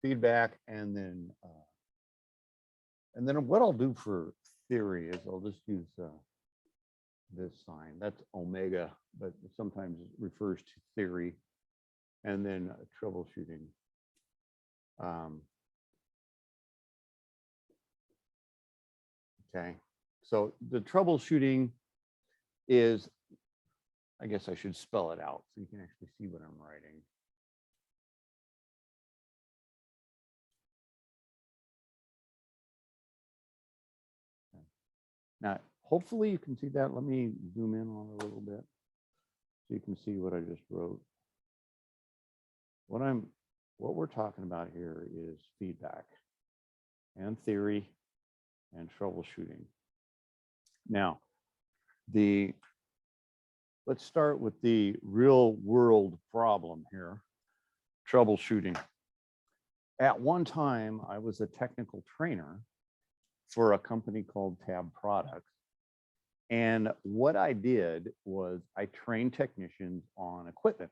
feedback, and then what I'll do for theory is I'll just use this sign. That's omega, but sometimes it refers to theory, and then troubleshooting. Okay, so the troubleshooting is, I guess I should spell it out so you can actually see what I'm writing. Now, hopefully you can see that. Let me zoom in on it a little bit so you can see what I just wrote. What we're talking about here is feedback and theory and troubleshooting. Now, let's start with the real world problem here, troubleshooting. At one time, I was a technical trainer for a company called Tab Products. And what I did was I trained technicians on equipment.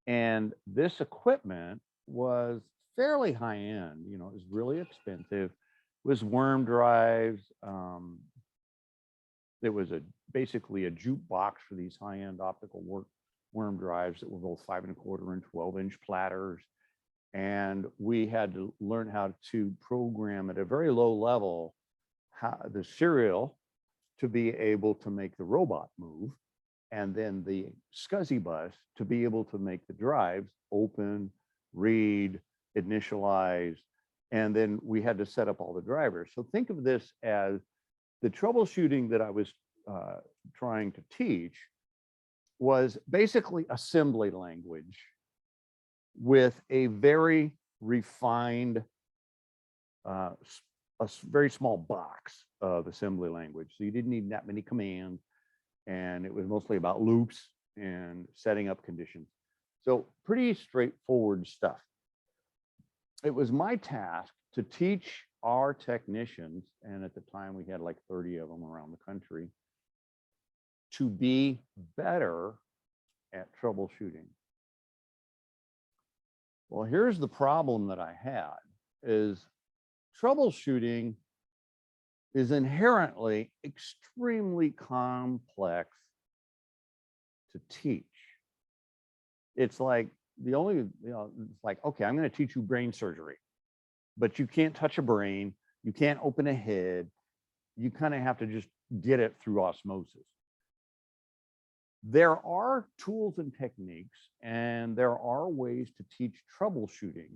And this equipment was fairly high end, you know, it was really expensive. It was worm drives. It was basically a jukebox for these high end optical worm drives that were both 5 1/4 and 12-inch platters. And we had to learn how to program at a very low level the serial to be able to make the robot move, and then the SCSI bus to be able to make the drives open, read, initialize, and then we had to set up all the drivers. So think of this as the troubleshooting that I was trying to teach was basically assembly language with a very refined, a very small box of assembly language. So you didn't need that many commands, and it was mostly about loops and setting up conditions. So pretty straightforward stuff. It was my task to teach our technicians, and at the time we had like 30 of them around the country, to be better at troubleshooting. Well, here's the problem that I had is troubleshooting is inherently extremely complex to teach. It's like it's like, okay, I'm going to teach you brain surgery, but you can't touch a brain, you can't open a head, you kind of have to just get it through osmosis. There are tools and techniques, and there are ways to teach troubleshooting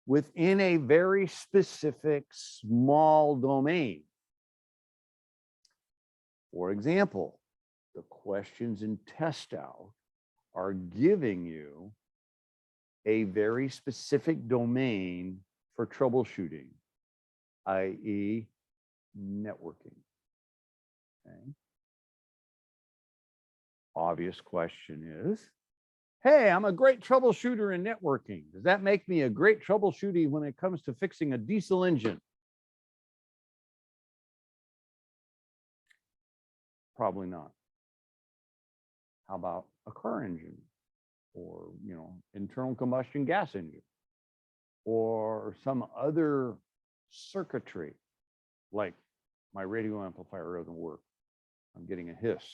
within a very specific small domain. For example, the questions in test out are giving you a very specific domain for troubleshooting, i.e. networking. Okay. Obvious question is, hey, I'm a great troubleshooter in networking. Does that make me a great troubleshooter when it comes to fixing a diesel engine? Probably not. How about a car engine, or internal combustion gas engine, or some other circuitry, like my radio amplifier doesn't work, I'm getting a hiss.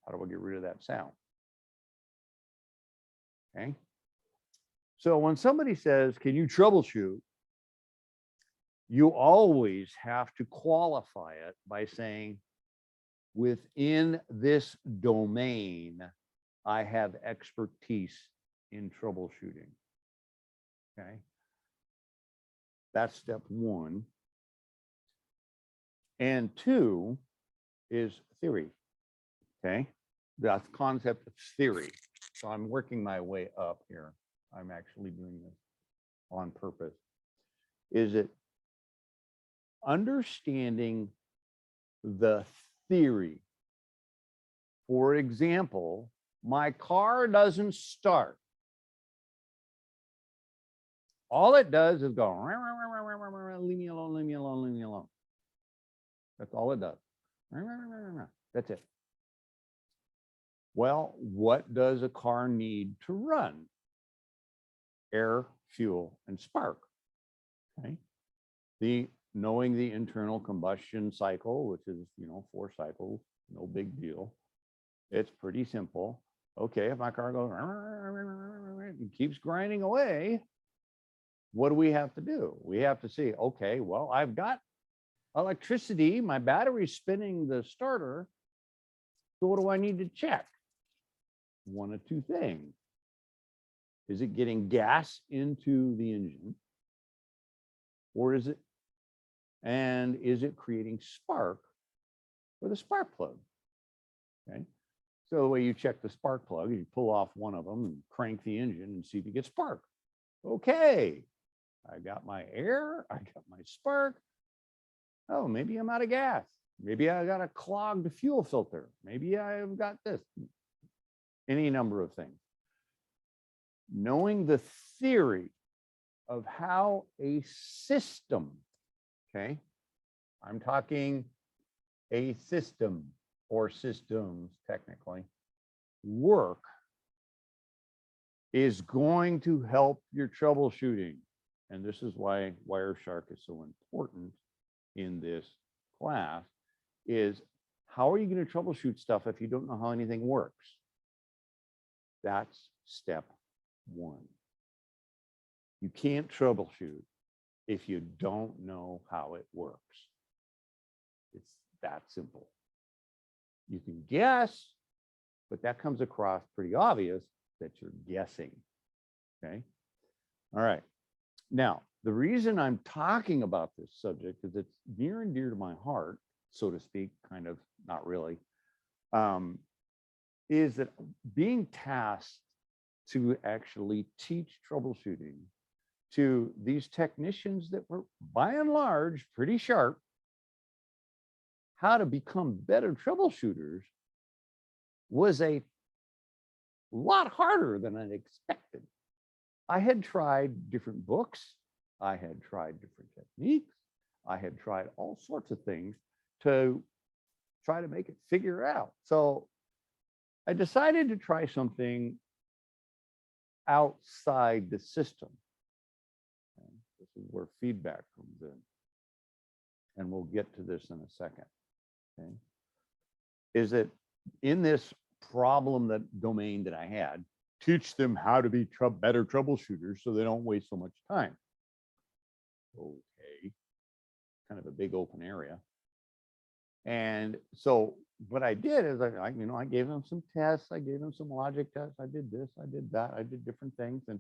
How do I get rid of that sound? Okay. So when somebody says, can you troubleshoot? You always have to qualify it by saying, within this domain, I have expertise in troubleshooting. Okay. That's step one. And two is theory. Okay. The concept of theory. So I'm working my way up here. I'm actually doing this on purpose. Is it understanding the theory? For example, my car doesn't start. All it does is go, leave me alone, leave me alone, leave me alone. That's all it does. That's it. Well, what does a car need to run? air, fuel, and spark. Okay. Knowing the internal combustion cycle, which is, 4 cycles, no big deal. It's pretty simple. Okay, if my car goes and keeps grinding away, what do we have to do? We have to see, okay, well, I've got electricity, my battery's spinning the starter. So what do I need to check? One of two things. Is it getting gas into the engine? Or is it creating spark for the spark plug? Okay. So the way you check the spark plug, you pull off one of them and crank the engine and see if you get spark. Okay, I got my air, I got my spark. Oh, maybe I'm out of gas. Maybe I got a clogged fuel filter. Maybe I've got this. Any number of things. Knowing the theory of how a system, okay, I'm talking a system or systems technically, work is going to help your troubleshooting. And this is why Wireshark is so important in this class, is how are you going to troubleshoot stuff if you don't know how anything works? That's step one. You can't troubleshoot if you don't know how it works. It's that simple. You can guess, but that comes across pretty obvious that you're guessing. Okay. All right. Now, the reason I'm talking about this subject is it's near and dear to my heart, so to speak, kind of, not really, is that being tasked to actually teach troubleshooting to these technicians that were, by and large, pretty sharp, how to become better troubleshooters was a lot harder than I expected. I had tried different books. I had tried different techniques. I had tried all sorts of things to try to make it figure out. So I decided to try something outside the system. And this is where feedback comes in. And we'll get to this in a second. Okay. Is that in this problem, that domain that I had, teach them how to be better troubleshooters so they don't waste so much time. Okay, kind of a big open area. And so what I did is I gave them some tests, I gave them some logic tests, I did this, I did that, I did different things, and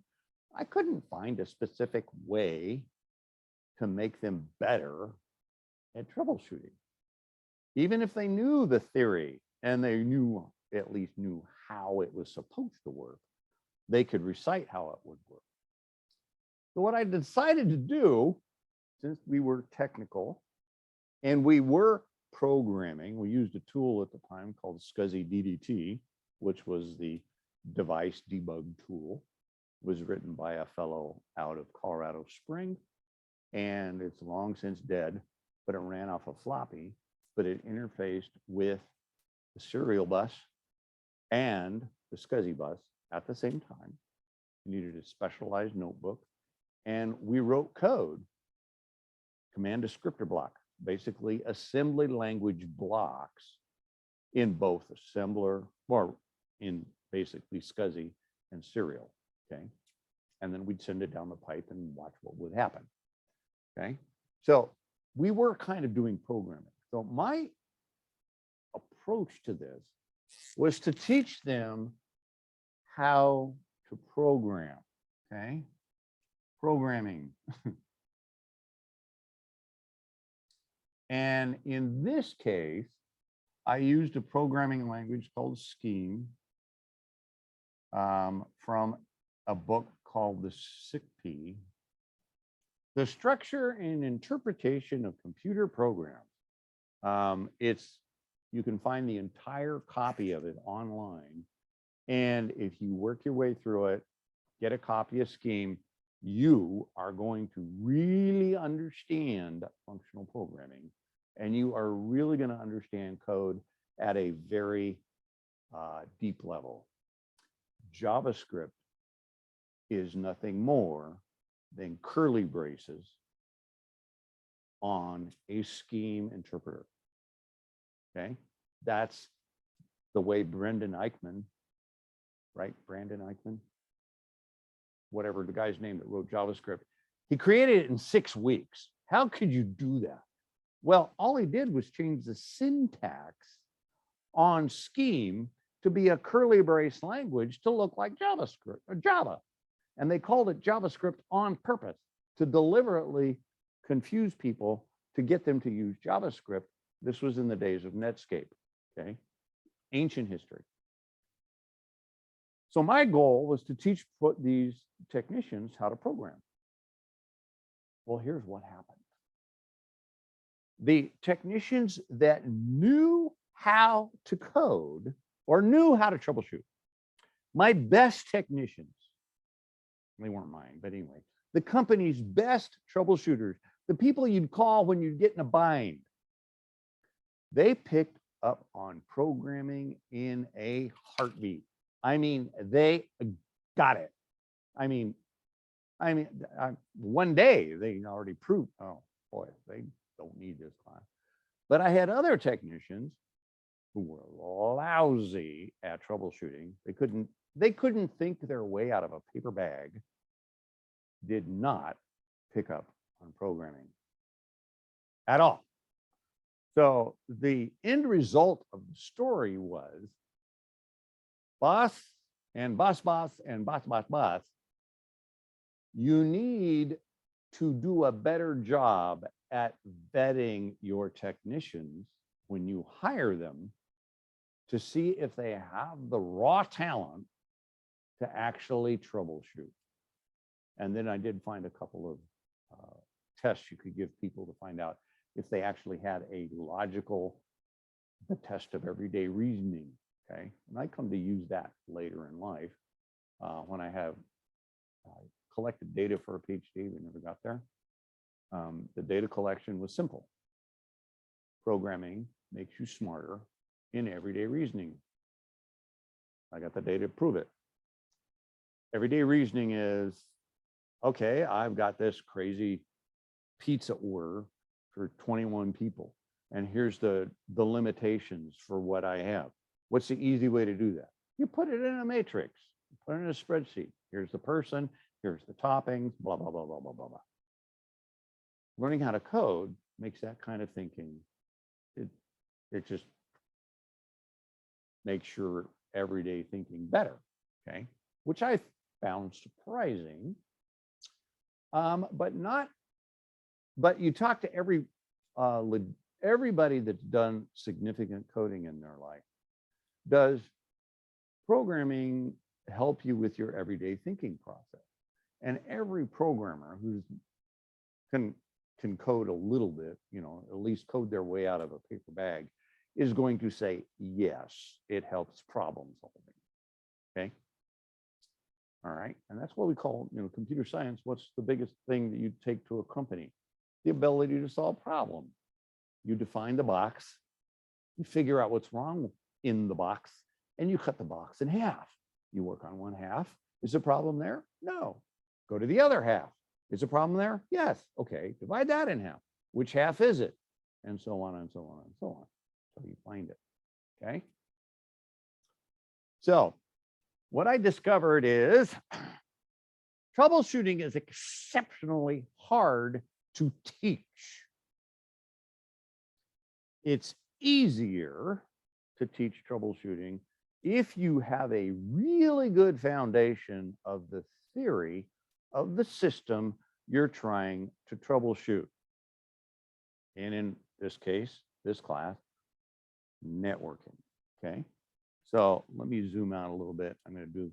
I couldn't find a specific way to make them better at troubleshooting. Even if they knew the theory and they at least knew how it was supposed to work, they could recite how it would work. So what I decided to do, since we were technical and we were programming, we used a tool at the time called SCSI DDT, which was the device debug tool. It was written by a fellow out of Colorado Springs, and it's long since dead, but it ran off a floppy, but it interfaced with the serial bus and the SCSI bus at the same time. You needed a specialized notebook, and we wrote code, command descriptor block, basically assembly language blocks in both assembler, or in basically SCSI and serial, okay? And then we'd send it down the pipe and watch what would happen, okay? So we were kind of doing programming. So my approach to this was to teach them how to program, okay? Programming. And in this case, I used a programming language called Scheme from a book called The SICP, The Structure and Interpretation of Computer Programs. You can find the entire copy of it online. And if you work your way through it, get a copy of Scheme, you are going to really understand functional programming. And you are really going to understand code at a very deep level. JavaScript is nothing more than curly braces on a scheme interpreter. Okay, that's the way Brendan Eichmann, right? Brandon Eichmann, whatever the guy's name that wrote JavaScript, he created it in 6 weeks. How could you do that? Well, all he did was change the syntax on scheme to be a curly brace language to look like JavaScript or Java. And they called it JavaScript on purpose to deliberately confuse people to get them to use JavaScript. This was in the days of Netscape, okay? Ancient history. So my goal was to teach these technicians how to program. Well, here's what happened. The technicians that knew how to code or knew how to troubleshoot, my best technicians, they weren't mine, but anyway, the company's best troubleshooters, the people you'd call when you get in a bind, they picked up on programming in a heartbeat. I mean, they got it. I mean, one day they already proved, oh boy, they don't need this class. But I had other technicians who were lousy at troubleshooting. They couldn't think their way out of a paper bag, did not pick up on programming at all. So the end result of the story was boss and boss, boss, and boss, boss, boss. You need to do a better job at vetting your technicians when you hire them to see if they have the raw talent to actually troubleshoot. And then I did find a couple of tests you could give people to find out if they actually had a logical, the test of everyday reasoning, okay? And I come to use that later in life when I have collected data for a PhD. We never got there. The data collection was simple. Programming makes you smarter in everyday reasoning. I got the data to prove it. Everyday reasoning is, okay, I've got this crazy pizza order for 21 people. And here's the limitations for what I have. What's the easy way to do that? You put it in a matrix, put it in a spreadsheet. Here's the person, here's the toppings, blah, blah, blah, blah, blah, blah, blah. Learning how to code makes that kind of thinking, it just makes your everyday thinking better, okay? Which I found surprising, but you talk to everybody that's done significant coding in their life. Does programming help you with your everyday thinking process? And every programmer who can code a little bit, you know, at least code their way out of a paper bag, is going to say, yes, it helps problem solving, okay? All right, and that's what we call, you know, computer science. What's the biggest thing that you take to a company? The ability to solve problems. You define the box, you figure out what's wrong in the box, and you cut the box in half. You work on one half. Is a problem there? No. Go to the other half. Is a problem there? Yes. Okay, divide that in half. Which half is it? And so on and so on and so on. So you find it, okay? So what I discovered is troubleshooting is exceptionally hard to teach. It's easier to teach troubleshooting if you have a really good foundation of the theory of the system you're trying to troubleshoot. And in this case, this class, networking, okay? So let me zoom out a little bit. I'm going to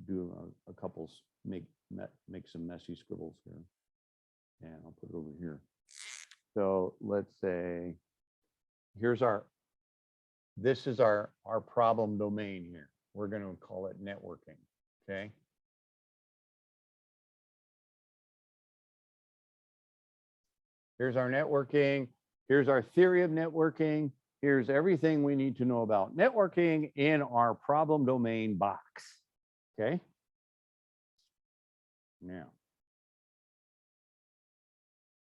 do a couple, make some messy scribbles here. And I'll put it over here. So let's say, this is our problem domain here. We're going to call it networking, okay? Here's our networking. Here's our theory of networking. Here's everything we need to know about networking in our problem domain box, okay? Now,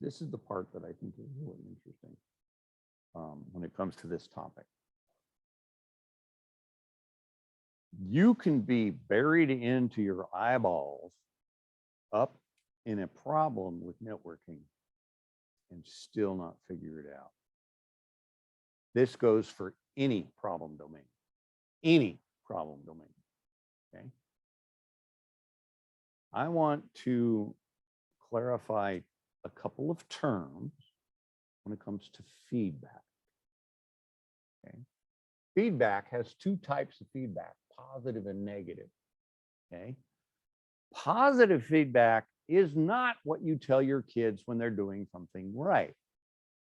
this is the part that I think is really interesting when it comes to this topic. You can be buried into your eyeballs up in a problem with networking and still not figure it out. This goes for any problem domain, okay? I want to clarify a couple of terms when it comes to feedback, okay? Feedback has two types of feedback, positive and negative, okay? Positive feedback is not what you tell your kids when they're doing something right.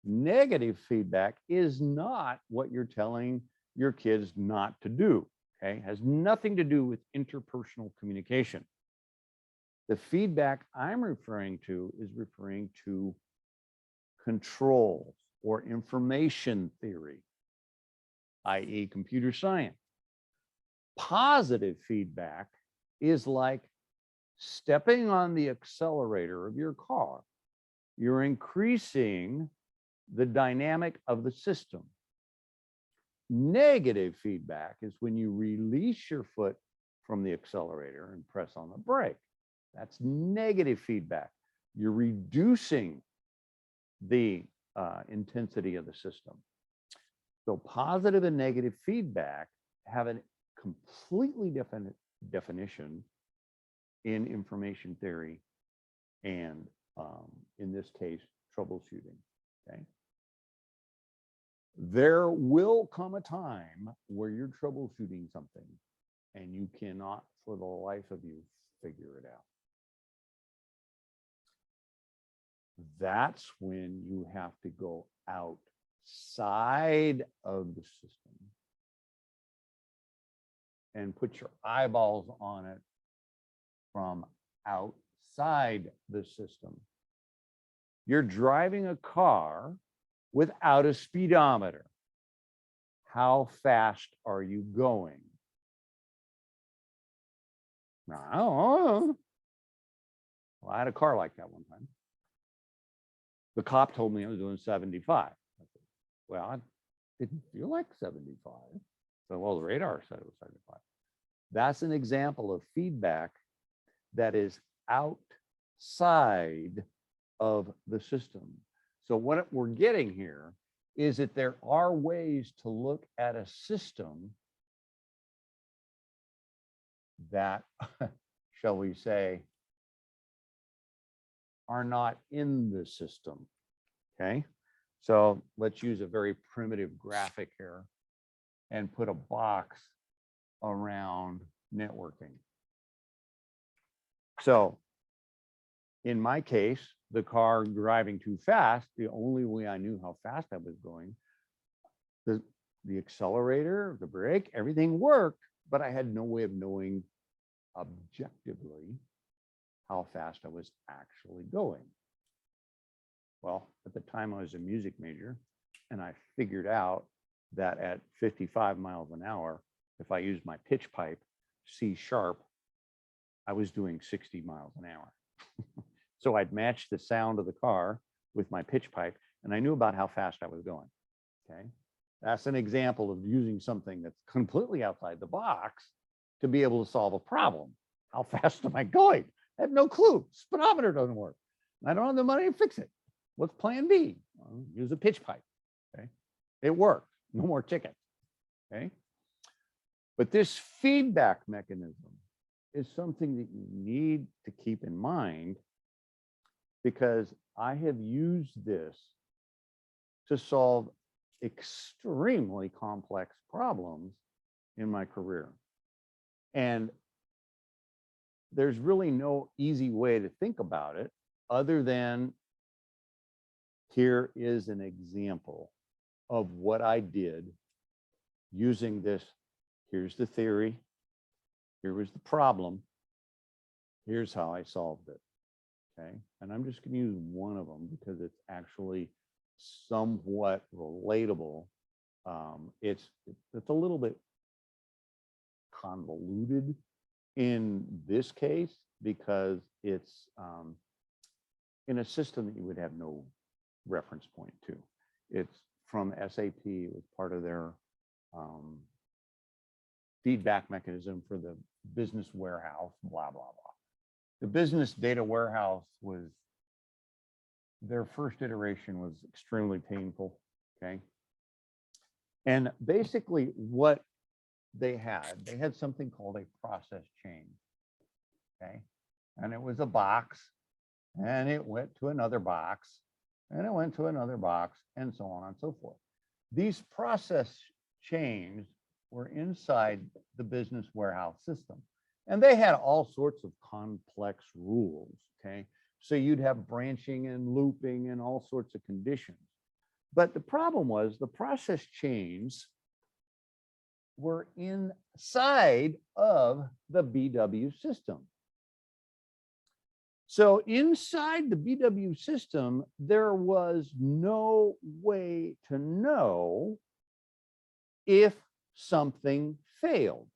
Negative feedback is not what you're telling your kids not to do, okay? Has nothing to do with interpersonal communication. The feedback I'm referring to is referring to controls or information theory, i.e. computer science. Positive feedback is like stepping on the accelerator of your car. You're increasing the dynamic of the system. Negative feedback is when you release your foot from the accelerator and press on the brake. That's negative feedback. You're reducing the intensity of the system. So positive and negative feedback have a completely different definition in information theory and in this case, troubleshooting, okay? There will come a time where you're troubleshooting something and you cannot, for the life of you, figure it out. That's when you have to go outside of the system and put your eyeballs on it from outside the system. You're driving a car without a speedometer. How fast are you going? Now, I don't know. Well, I had a car like that one time. The cop told me I was doing 75. I said, well, I didn't feel like 75. So, well, the radar said it was 75. That's an example of feedback that is outside of the system. So what we're getting here is that there are ways to look at a system that, shall we say, are not in the system, okay? So let's use a very primitive graphic here and put a box around networking. So in my case, the car driving too fast, the only way I knew how fast I was going, the accelerator, the brake, everything worked, but I had no way of knowing objectively how fast I was actually going. Well, at the time I was a music major, and I figured out that at 55 miles an hour, if I used my pitch pipe, C sharp, I was doing 60 miles an hour. So I'd match the sound of the car with my pitch pipe, and I knew about how fast I was going, okay? That's an example of using something that's completely outside the box to be able to solve a problem. How fast am I going? I have no clue. Speedometer doesn't work. I don't have the money to fix it. What's plan B? Well, use a pitch pipe, okay? It worked, no more tickets, okay? But this feedback mechanism is something that you need to keep in mind, because I have used this to solve extremely complex problems in my career. And there's really no easy way to think about it other than here is an example of what I did using this. Here's the theory. Here was the problem. Here's how I solved it. Okay. And I'm just going to use one of them because it's actually somewhat relatable. It's a little bit convoluted in this case because it's in a system that you would have no reference point to. It's from SAP. It was part of their feedback mechanism for the business warehouse, blah, blah, blah. The business data warehouse was, their first iteration was extremely painful, okay? And basically what they had something called a process chain, okay? And it was a box, and it went to another box, and it went to another box, and so on and so forth. These process chains were inside the business warehouse system, and they had all sorts of complex rules, okay? So you'd have branching and looping and all sorts of conditions. But the problem was the process chains were inside of the BW system. So inside the BW system, there was no way to know if something failed,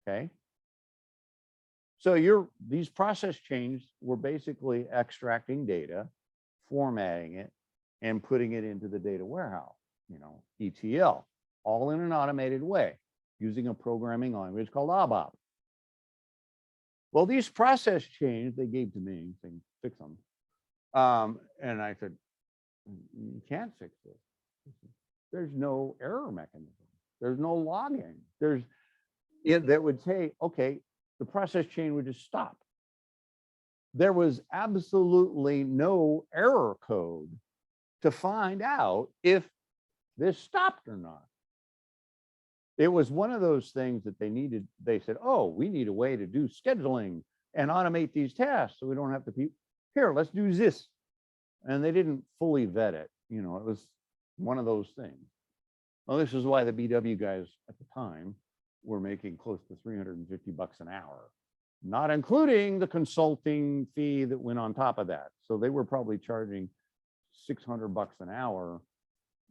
okay? So these process chains were basically extracting data, formatting it, and putting it into the data warehouse, ETL, all in an automated way, using a programming language called ABAP. Well, these process chains they gave to me, saying fix them. And I said, you can't fix this. There's no error mechanism. There's no logging. That would say, okay, the process chain would just stop. There was absolutely no error code to find out if this stopped or not. It was one of those things that they said, oh, we need a way to do scheduling and automate these tasks so we don't have to be, here, let's do this. And they didn't fully vet it. It was one of those things. Well, this is why the BW guys at the time were making close to $350 an hour, not including the consulting fee that went on top of that. So they were probably charging $600 an hour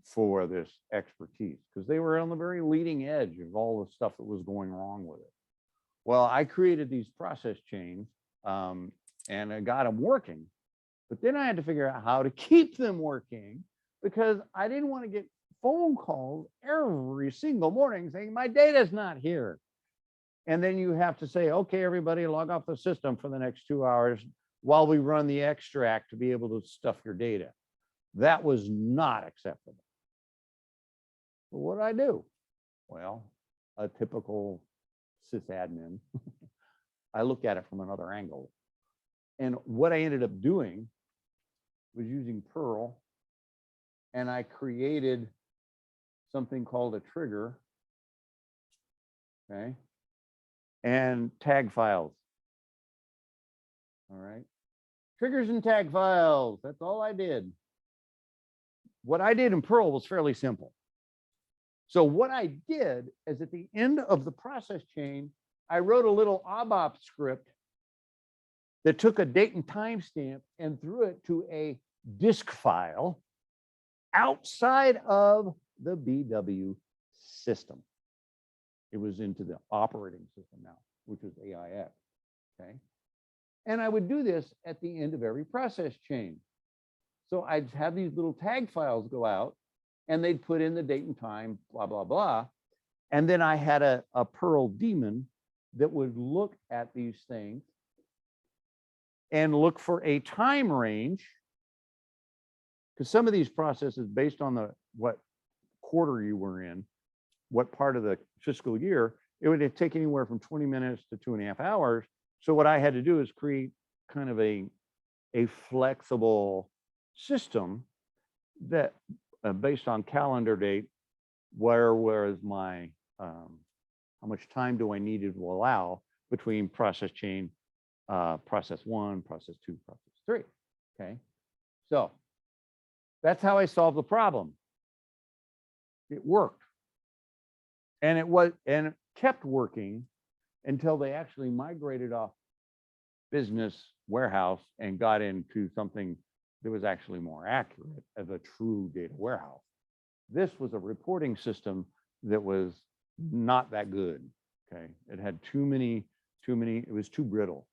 for this expertise because they were on the very leading edge of all the stuff that was going wrong with it. Well, I created these process chains and I got them working, but then I had to figure out how to keep them working because I didn't want to get phone calls every single morning saying my data's not here. And then you have to say, okay, everybody log off the system for the next 2 hours while we run the extract to be able to stuff your data. That was not acceptable. So what did I do? Well, a typical sysadmin, I looked at it from another angle. And what I ended up doing was using Perl, and I created something called a trigger, okay, and tag files. All right, triggers and tag files, that's all I did. What I did in Perl was fairly simple. So what I did is at the end of the process chain, I wrote a little ABAP script that took a date and time stamp and threw it to a disk file outside of the BW system. It was into the operating system now, which was AIX, okay? And I would do this at the end of every process chain. So I'd have these little tag files go out and they'd put in the date and time, blah, blah, blah. And then I had a Perl daemon that would look at these things and look for a time range, because some of these processes, based on what quarter you were in, what part of the fiscal year, it would take anywhere from 20 minutes to 2.5 hours. So what I had to do is create kind of a flexible system that based on calendar date, where was my, how much time do I need to allow between process chain, process 1, process 2, process 3, okay? So that's how I solved the problem. It worked. And it kept working until they actually migrated off business warehouse and got into something that was actually more accurate as a true data warehouse. This was a reporting system that was not that good, okay? It had too many, it was too brittle.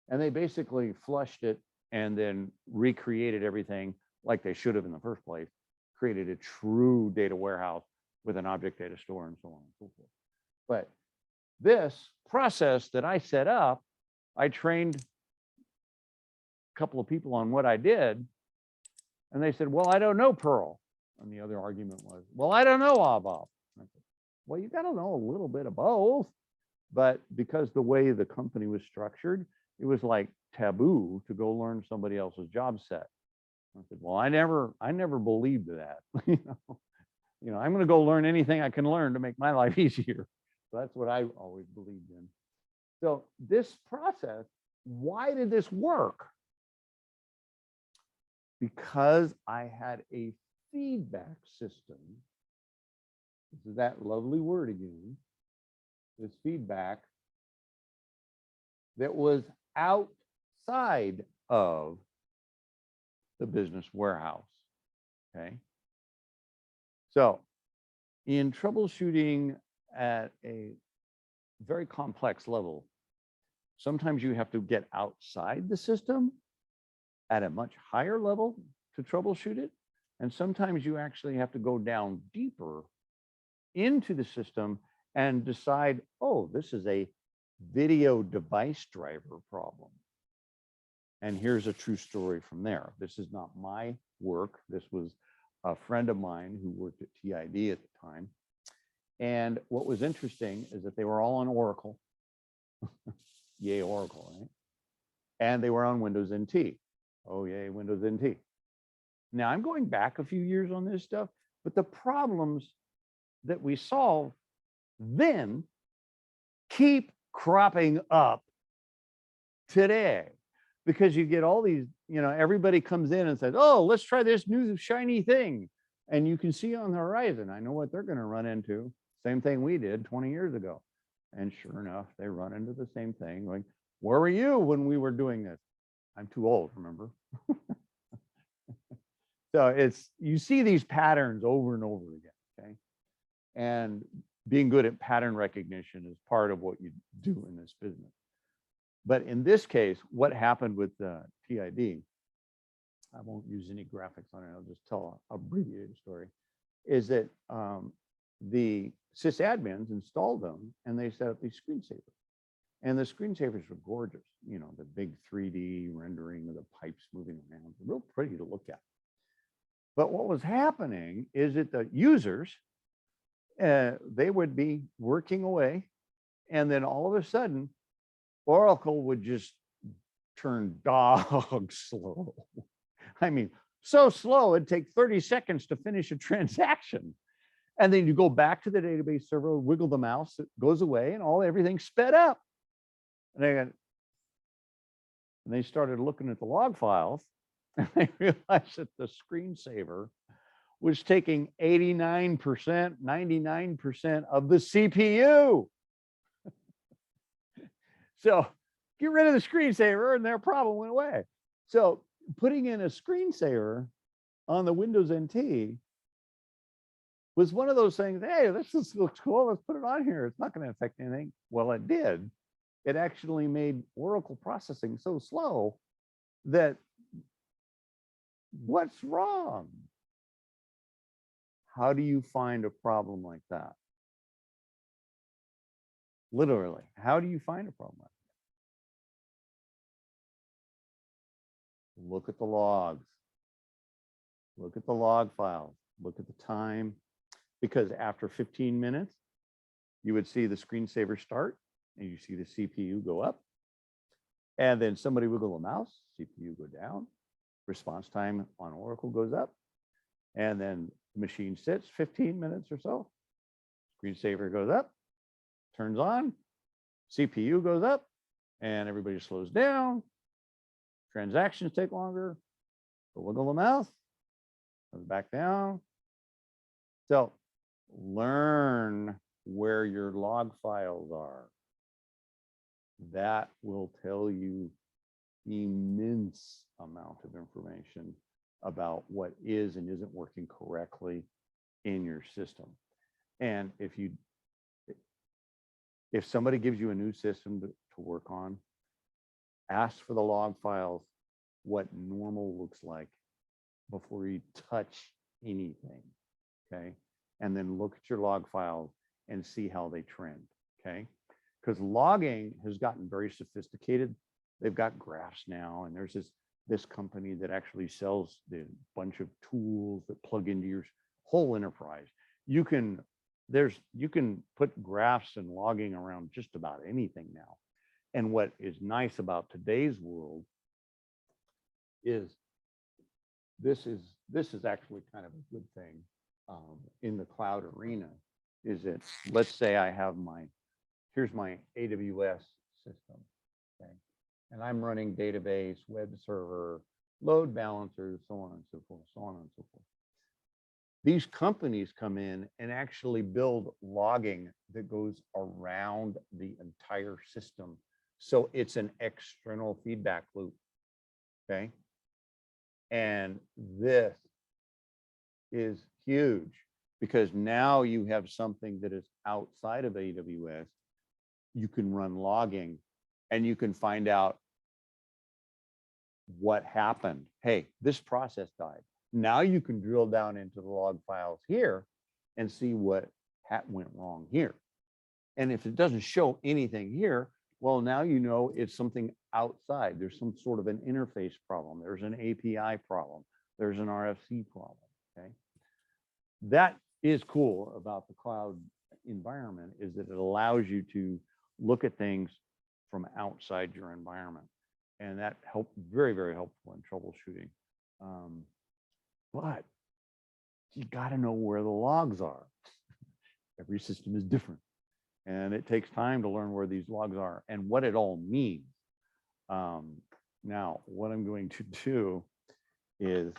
And they basically flushed it and then recreated everything like they should have in the first place, created a true data warehouse with an object data store and so on and so forth. But this process that I set up, I trained a couple of people on what I did, and they said, well, I don't know Perl. And the other argument was, well, I don't know ABAP. I said, well, you got to know a little bit of both. But because the way the company was structured, it was like taboo to go learn somebody else's job set. I said, well, I never believed that. I'm going to go learn anything I can learn to make my life easier. So that's what I always believed in. So this process, why did this work? Because I had a feedback system. This is that lovely word again. This feedback that was outside of the business warehouse. Okay. So in troubleshooting at a very complex level, sometimes you have to get outside the system at a much higher level to troubleshoot it. And sometimes you actually have to go down deeper into the system and decide, oh, this is a video device driver problem. And here's a true story from there. This is not my work. This was a friend of mine who worked at TID at the time. And what was interesting is that they were all on Oracle. Yay, Oracle, right? And they were on Windows NT. Oh, yay, Windows NT. Now, I'm going back a few years on this stuff, but the problems that we solve then keep cropping up today, because you get all these, everybody comes in and says, oh, let's try this new shiny thing. And you can see on the horizon, I know what they're going to run into. Same thing we did 20 years ago. And sure enough, they run into the same thing. Like, where were you when we were doing this? I'm too old, remember? So you see these patterns over and over again, okay? And being good at pattern recognition is part of what you do in this business. But in this case, what happened with TID, I won't use any graphics on it, I'll just tell an abbreviated story, is that the sysadmins installed them and they set up these screensavers. And the screensavers were gorgeous, the big 3D rendering of the pipes moving around, real pretty to look at. But what was happening is that the users, they would be working away, and then all of a sudden, Oracle would just turn dog slow. I mean, so slow, it'd take 30 seconds to finish a transaction. And then you go back to the database server, wiggle the mouse, it goes away, and everything's sped up. And they started looking at the log files, and they realized that the screensaver was taking 89%, 99% of the CPU. So get rid of the screensaver and their problem went away. So putting in a screensaver on the Windows NT was one of those things, hey, this looks cool, let's put it on here. It's not going to affect anything. Well, it did. It actually made Oracle processing so slow that what's wrong? How do you find a problem like that? Literally, how do you find a problem like that? Look at the logs. Look at the log files. Look at the time. Because after 15 minutes, you would see the screensaver start and you see the CPU go up. And then somebody wiggle a mouse, CPU go down. Response time on Oracle goes up. And then the machine sits 15 minutes or so. Screensaver goes up, turns on, CPU goes up, and everybody slows down. Transactions take longer. So wiggle the mouse, goes back down. So learn where your log files are. That will tell you immense amount of information about what is and isn't working correctly in your system. And if somebody gives you a new system to work on, ask for the log files, what normal looks like before you touch anything, okay? And then look at your log files and see how they trend, okay? Because logging has gotten very sophisticated. They've got graphs now, and there's this company that actually sells the bunch of tools that plug into your whole enterprise. You can put graphs and logging around just about anything now. And what is nice about today's world is this is actually kind of a good thing in the cloud arena. Is that, let's say I have here's my AWS system, okay, and I'm running database, web server, load balancers, so on and so forth, so on and so forth. These companies come in and actually build logging that goes around the entire system. So it's an external feedback loop, okay? And this is huge because now you have something that is outside of AWS. You can run logging and you can find out what happened. Hey, this process died. Now you can drill down into the log files here and see what went wrong here. And if it doesn't show anything here, well, now you know it's something outside. There's some sort of an interface problem. There's an API problem. There's an RFC problem, okay? That is cool about the cloud environment, is that it allows you to look at things from outside your environment. And that helped, very, very helpful in troubleshooting. But you got to know where the logs are. Every system is different. And it takes time to learn where these logs are and what it all means. Now, what I'm going to do is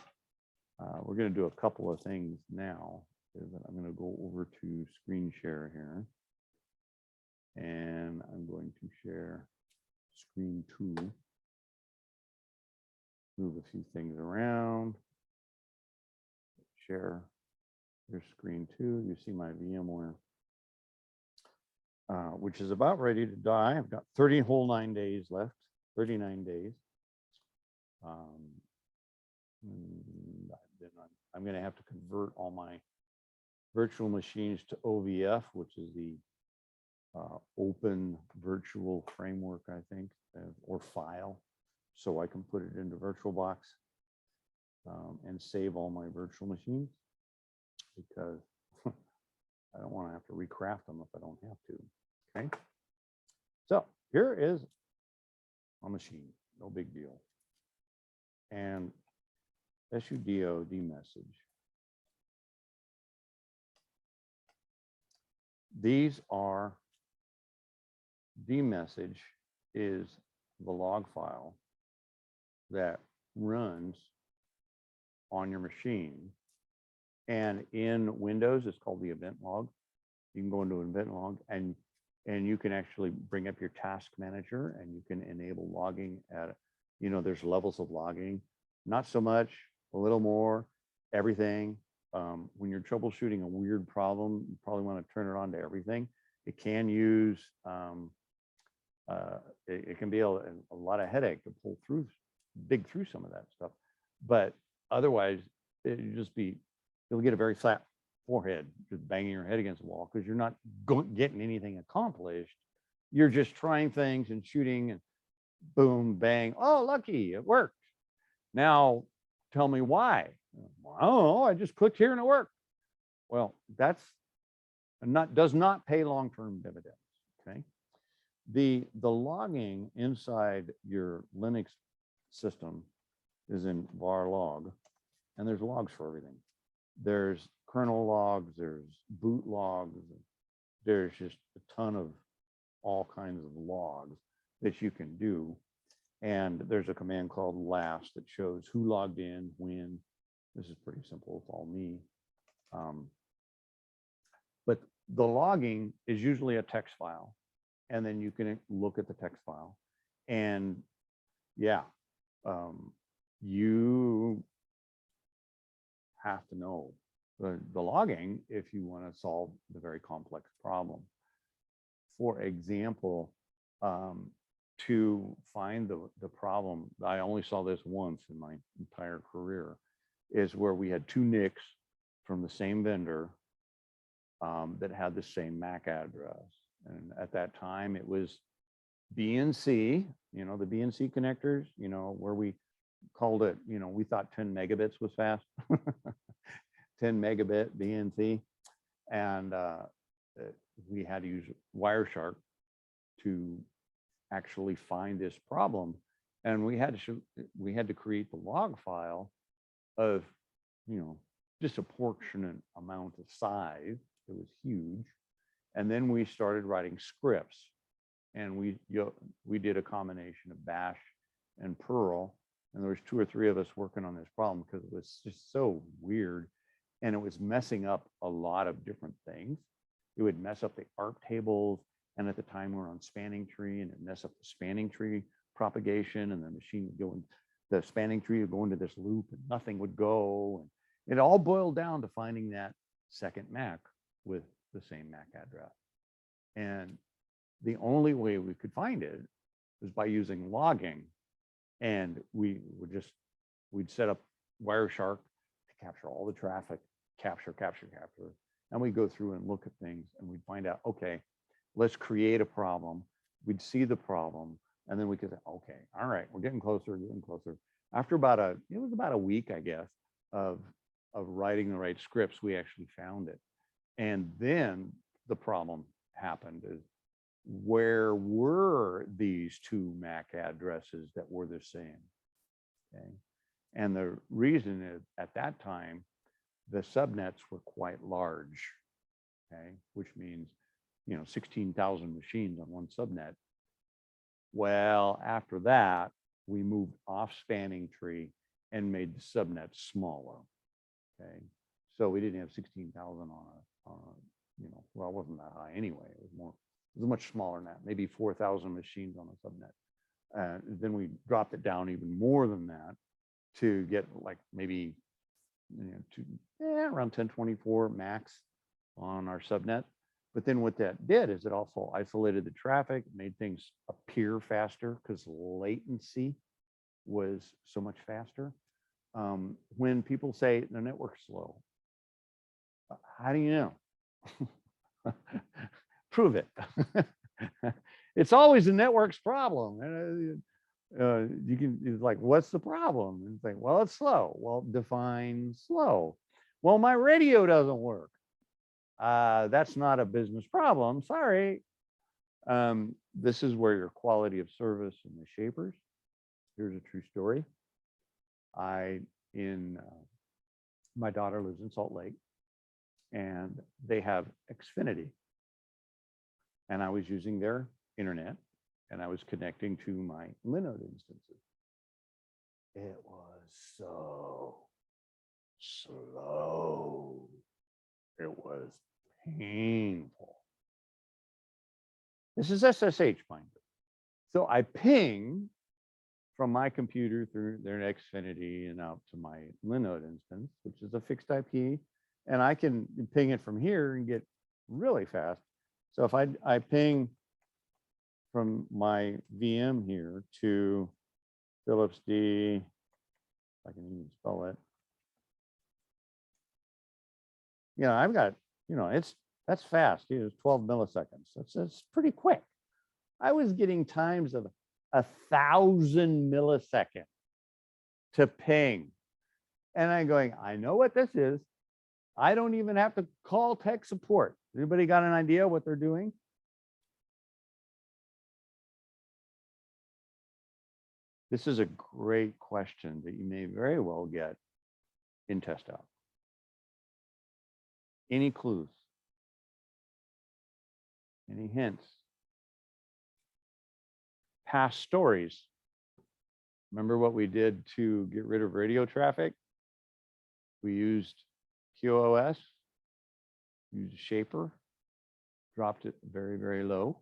we're going to do a couple of things now. I'm going to go over to screen share here. And I'm going to share screen 2. Move a few things around. Share your screen 2. You see my VMware, which is about ready to die. I've got 39 days left, 39 days. I'm going to have to convert all my virtual machines to OVF, which is the open virtual framework, I think, or file, so I can put it into VirtualBox and save all my virtual machines, because I don't want to have to recraft them if I don't have to. Okay, so here is a machine, no big deal. And SUDOD message. These are, dmessage is the log file that runs on your machine. And in Windows, it's called the event log. You can go into event log and you can actually bring up your task manager and you can enable logging at, there's levels of logging, not so much, a little more, everything. When you're troubleshooting a weird problem, you probably want to turn it on to everything. It can use, it can be a lot of headache to pull through, dig through some of that stuff. But otherwise, you'll get a very flat forehead, just banging your head against the wall, because you're not getting anything accomplished. You're just trying things and shooting and boom, bang. Oh, lucky, it worked. Now, tell me why. I don't know, I just clicked here and it worked. Well, that's does not pay long-term dividends, okay? The logging inside your Linux system is in var log, and there's logs for everything. There's kernel logs, there's boot logs, there's just a ton of all kinds of logs that you can do. And there's a command called last that shows who logged in, when. This is pretty simple, it's all me. But the logging is usually a text file. And then you can look at the text file. And yeah, you have to know the logging if you want to solve the very complex problem. For example, to find the problem. I only saw this once in my entire career, is where we had two NICs from the same vendor that had the same MAC address. And at that time, it was BNC, the BNC connectors, where we called it, we thought 10 megabits was fast, 10 megabit BNC. And we had to use Wireshark to actually find this problem. And we had to create the log file of, disproportionate amount of size. It was huge. And then we started writing scripts, and we did a combination of Bash and Perl. And there was 2 or 3 of us working on this problem because it was just so weird. And it was messing up a lot of different things. It would mess up the ARP tables. And at the time we're on spanning tree, and it messed up the spanning tree propagation, and the machine would go in, the spanning tree would go into this loop and nothing would go. And it all boiled down to finding that second MAC with the same MAC address. And the only way we could find it was by using logging. And we'd set up Wireshark to capture all the traffic, capture. And we'd go through and look at things, and we'd find out, okay, let's create a problem. We'd see the problem, and then we could say, okay, all right, we're getting closer. After about a week, I guess, of writing the right scripts, we actually found it. And then the problem happened is, where were these 2 MAC addresses that were the same? Okay. And the reason is, at that time, the subnets were quite large, okay, which means 16,000 machines on one subnet. Well, after that, we moved off spanning tree and made the subnet smaller. Okay, so we didn't have 16,000 on a, well, it wasn't that high anyway. It was much smaller than that, maybe 4,000 machines on a subnet. Then we dropped it down even more than that to get like maybe around 1024 max on our subnet. But then what that did is it also isolated the traffic, made things appear faster because latency was so much faster. When people say the network's slow, how do you know? Prove it. It's always the network's problem. It's like, what's the problem? And think, well, it's slow. Well, define slow. Well, my radio doesn't work. That's not a business problem. Sorry. This is where your quality of service and the shapers. Here's a true story. My daughter lives in Salt Lake, and they have Xfinity. And I was using their internet, and I was connecting to my Linode instances. It was so slow. It was painful. This is SSH, mind you. So I ping from my computer through their Xfinity and out to my Linode instance, which is a fixed IP. And I can ping it from here and get really fast. So if I ping from my VM here to Phillips D, if I can even spell it. I've got, that's fast. It's 12 milliseconds. That's pretty quick. I was getting times of 1,000 milliseconds to ping. And I'm going, I know what this is. I don't even have to call tech support. Anybody got an idea what they're doing? This is a great question that you may very well get in test out. Any clues? Any hints? Past stories. Remember what we did to get rid of radio traffic? We used QoS, used Shaper, dropped it very, very low.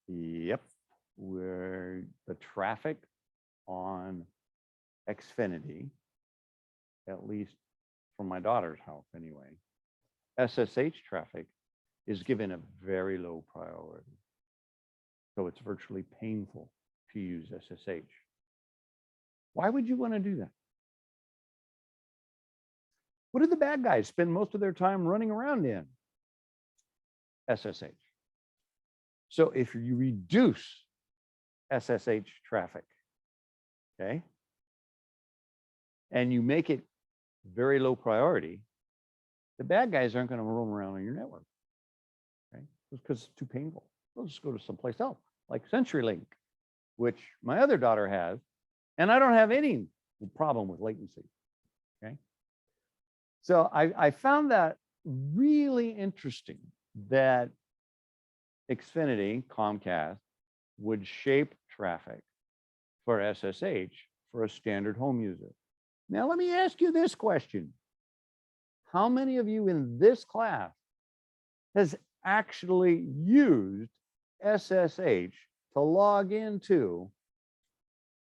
Yep, where the traffic on Xfinity, at least from my daughter's house anyway, SSH traffic is given a very low priority. So it's virtually painful to use SSH. Why would you want to do that? What do the bad guys spend most of their time running around in? SSH. So if you reduce SSH traffic, okay, and you make it very low priority, the bad guys aren't going to roam around on your network, okay, because it's too painful. They'll just go to someplace else, like CenturyLink, which my other daughter has, and I don't have any problem with latency, okay? So I found that really interesting that Xfinity, Comcast, would shape traffic for SSH for a standard home user. Now, let me ask you this question. How many of you in this class has actually used SSH to log into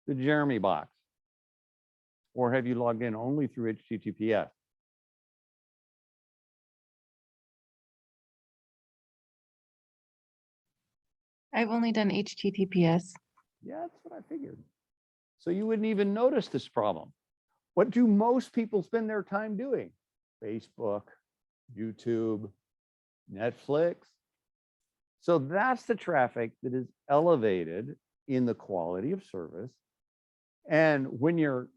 the Jeremy box? Or have you logged in only through HTTPS? I've only done HTTPS. Yeah, that's what I figured. So you wouldn't even notice this problem. What do most people spend their time doing? Facebook, YouTube, Netflix. So that's the traffic that is elevated in the quality of service. And when you're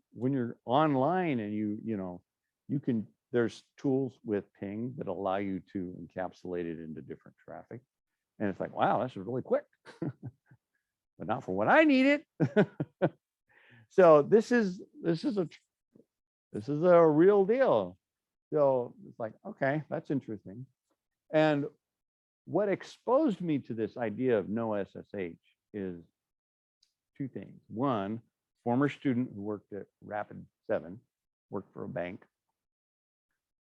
online and you can, there's tools with ping that allow you to encapsulate it into different traffic. And it's like, wow, this is really quick, but not for what I need it. So this is a real deal. So it's like, okay, that's interesting. And what exposed me to this idea of no SSH is two things. One, former student who worked at Rapid7, worked for a bank.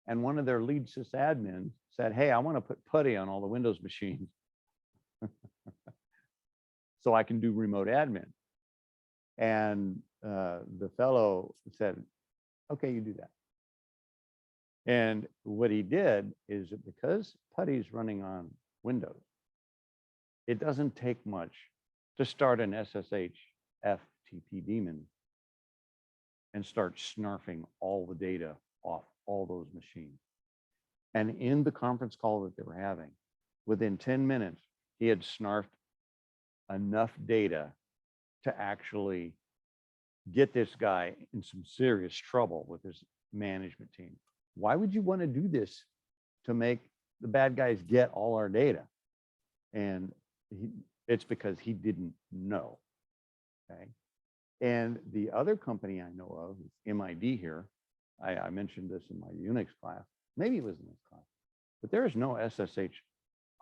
And one of their lead sysadmins said, hey, I want to put putty on all the Windows machines so I can do remote admin. And the fellow said, okay, you do that. And what he did is that because putty's running on Windows, it doesn't take much to start an SSH FTP daemon and start snarfing all the data off all those machines. And in the conference call that they were having, within 10 minutes, he had snarfed enough data to actually get this guy in some serious trouble with his management team. Why would you want to do this to make the bad guys get all our data? And it's because he didn't know, okay? And the other company I know of is MID here. I mentioned this in my Unix class. Maybe it was in this class, but there is no SSH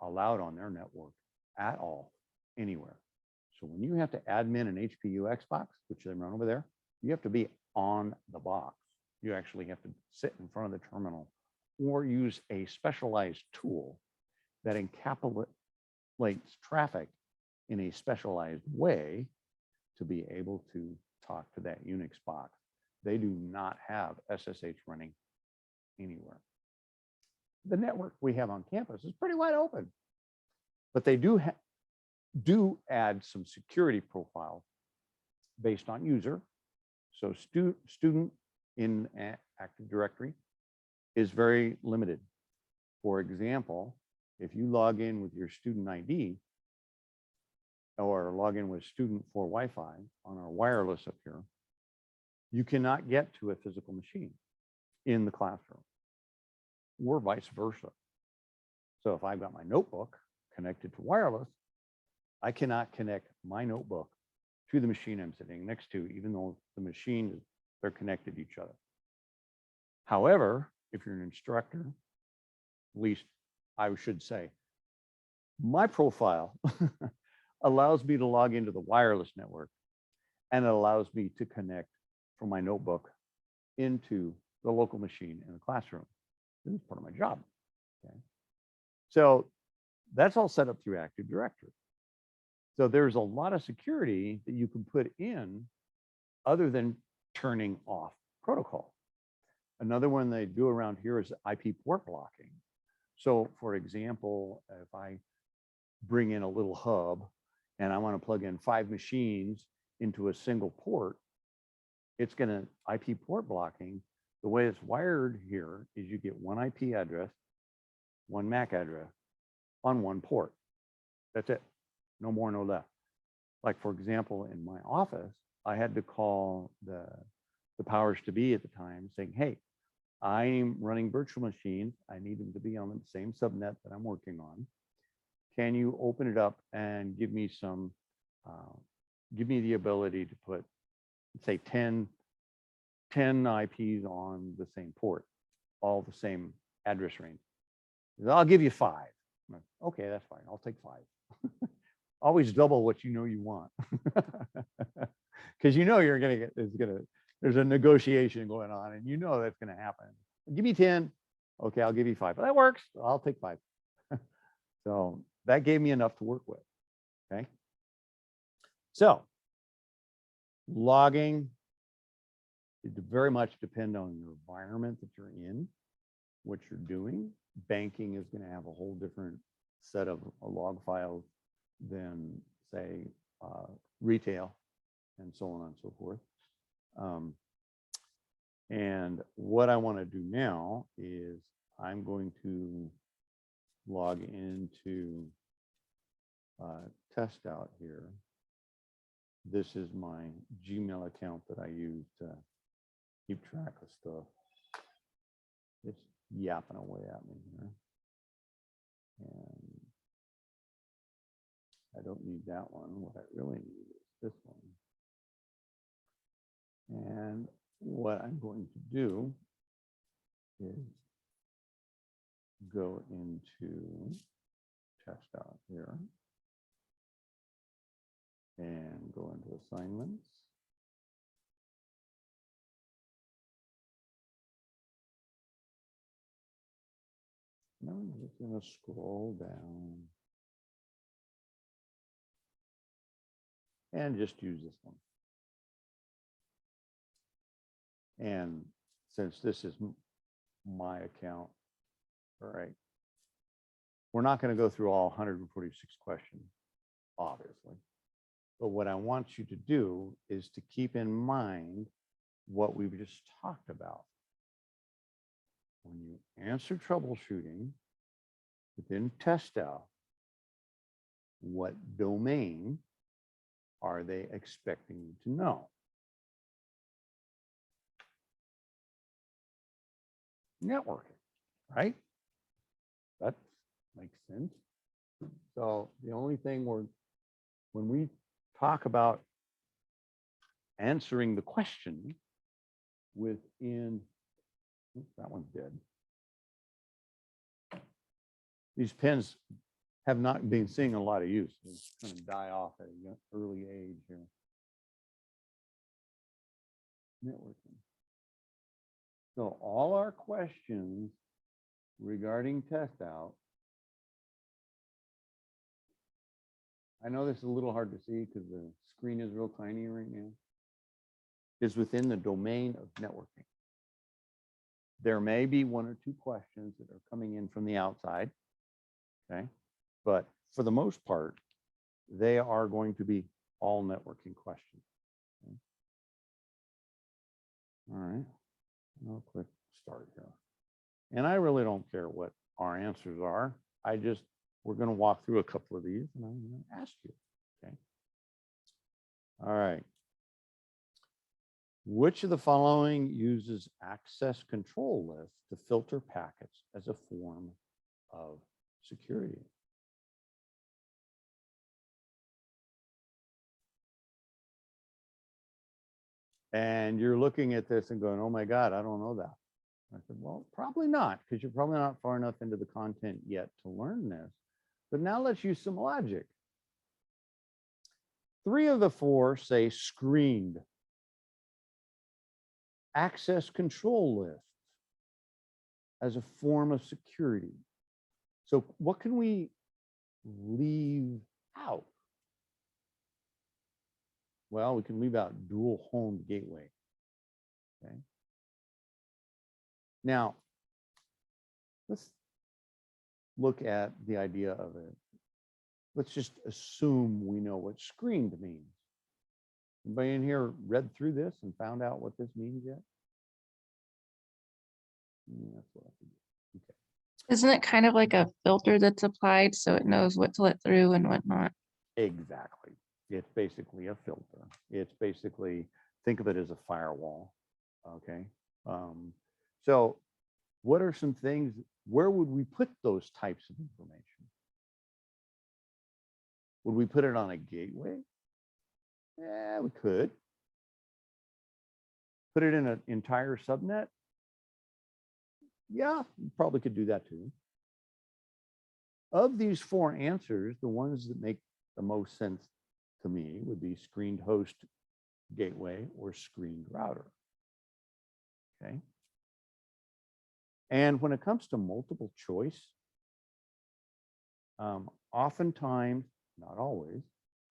allowed on their network at all, anywhere. So when you have to admin an HPUX box, which they run over there, you have to be on the box. You actually have to sit in front of the terminal or use a specialized tool that encapsulates traffic in a specialized way to be able to talk to that Unix box. They do not have SSH running anywhere. The network we have on campus is pretty wide open, but they do add some security profiles based on user. So student in Active Directory is very limited. For example, if you log in with your student ID or log in with student for Wi-Fi on our wireless up here, you cannot get to a physical machine in the classroom or vice versa. So if I've got my notebook connected to wireless, I cannot connect my notebook to the machine I'm sitting next to, even though the machine, they're connected to each other. However, if you're an instructor, at least I should say, my profile allows me to log into the wireless network, and it allows me to connect from my notebook into the local machine in the classroom. This is part of my job. Okay. So that's all set up through Active Directory. So there's a lot of security that you can put in other than turning off protocol. Another one they do around here is IP port blocking. So for example, if I bring in a little hub and I want to plug in 5 machines into a single port, it's going to IP port blocking. The way it's wired here is you get one IP address, one MAC address on one port. That's it. No more, no less. Like for example, in my office, I had to call the powers to be at the time saying, hey, I'm running virtual machines. I need them to be on the same subnet that I'm working on. Can you open it up and give me some, give me the ability to put, say, 10 IPs on the same port, all the same address range. I'll give you 5. I'm like, okay, that's fine. I'll take 5. Always double what you know you want. Because you know you're going to get, there's a negotiation going on and you know that's going to happen. Give me 10. Okay, I'll give you 5. But that works. I'll take 5. So that gave me enough to work with. Okay. So logging, it very much depend on your environment that you're in, what you're doing. Banking is going to have a whole different set of log files than, say, retail and so on and so forth. And what I want to do now is I'm going to log into test out here. This is my Gmail account that I use to keep track of stuff. It's yapping away at me here. And I don't need that one. What I really need is this one. And what I'm going to do is go into test out here and go into assignments. Now I'm just going to scroll down and just use this one. And since this is my account, all right, we're not going to go through all 146 questions, obviously. But what I want you to do is to keep in mind what we've just talked about. When you answer troubleshooting within test out, what domain are they expecting you to know? Networking, right? That makes sense. So the only thing when we talk about answering the question within, oops, that one's dead. These pens have not been seeing a lot of use. It's going to die off at an early age here. Networking. So all our questions regarding test out, I know this is a little hard to see because the screen is real tiny right now, is within the domain of networking. There may be 1 or 2 questions that are coming in from the outside, okay? But for the most part, they are going to be all networking questions. Okay? All right, I'll click start here. And I really don't care what our answers are. We're going to walk through a couple of these and I'm going to ask you, okay? All right. Which of the following uses access control list to filter packets as a form of security? And you're looking at this and going, oh my God, I don't know that. I said, well, probably not, because you're probably not far enough into the content yet to learn this. But now let's use some logic. 3 of the 4 say screened. Access control lists as a form of security. So what can we leave out? Well, we can leave out dual home gateway. Okay. Now, look at the idea of it. Let's just assume we know what screened means. Anybody in here read through this and found out what this means yet? That's what I think. Okay. Isn't it kind of like a filter that's applied so it knows what to let through and what not? Exactly. It's basically a filter. It's basically, think of it as a firewall. Okay. So what are some things, where would we put those types of information? Would we put it on a gateway? Yeah, we could. Put it in an entire subnet? Yeah, you probably could do that too. Of these four answers, the ones that make the most sense to me would be screened host gateway or screened router. Okay. And when it comes to multiple choice, oftentimes, not always,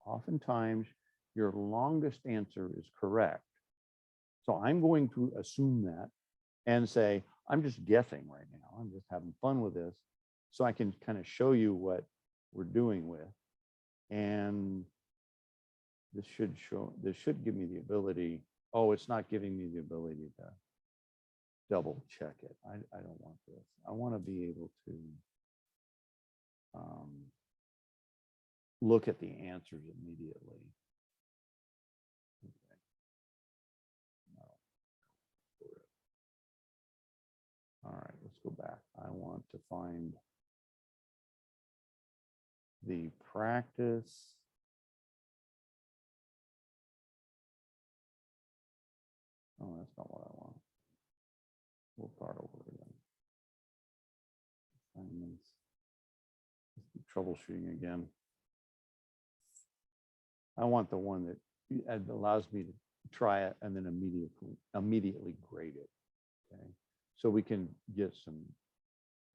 oftentimes your longest answer is correct. So I'm going to assume that and say, I'm just guessing right now. I'm just having fun with this. So I can kind of show you what we're doing with. And this should give me the ability. Oh, it's not giving me the ability to double check it. I don't want this. I want to be able to look at the answers immediately. Okay. No. All right, let's go back. I want to find the practice. Oh, that's not what I want. We'll start over again. Assignments. Let's do troubleshooting again. I want the one that allows me to try it and then immediately grade it. Okay, so we can get some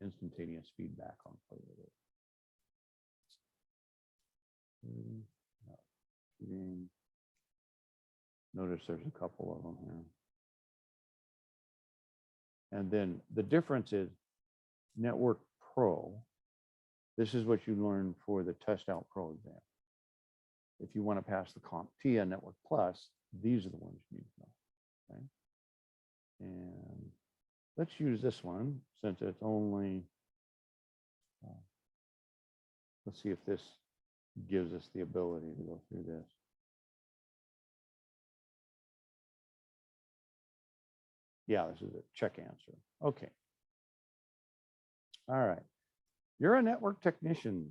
instantaneous feedback on play with it. Notice there's a couple of them here. And then the difference is Network Pro. This is what you learn for the Test Out Pro exam. If you want to pass the CompTIA Network Plus, these are the ones you need to know. Okay. And let's use this one since it's only, let's see if this gives us the ability to go through this. Yeah, this is a check answer. Okay. All right. You're a network technician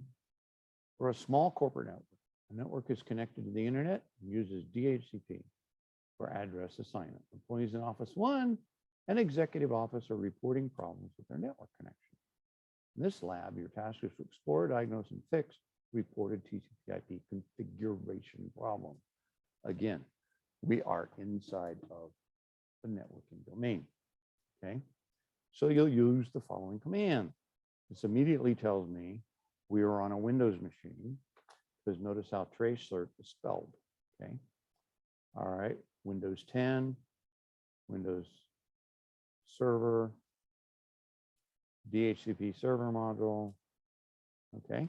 for a small corporate network. The network is connected to the internet and uses DHCP for address assignment. Employees in Office 1 and Executive Office are reporting problems with their network connection. In this lab, your task is to explore, diagnose, and fix reported TCP/IP configuration problem. Again, we are inside of the networking domain. Okay, so you'll use the following command. This immediately tells me we are on a Windows machine because notice how tracert is spelled. Okay, all right, Windows 10, Windows Server, DHCP server module. Okay,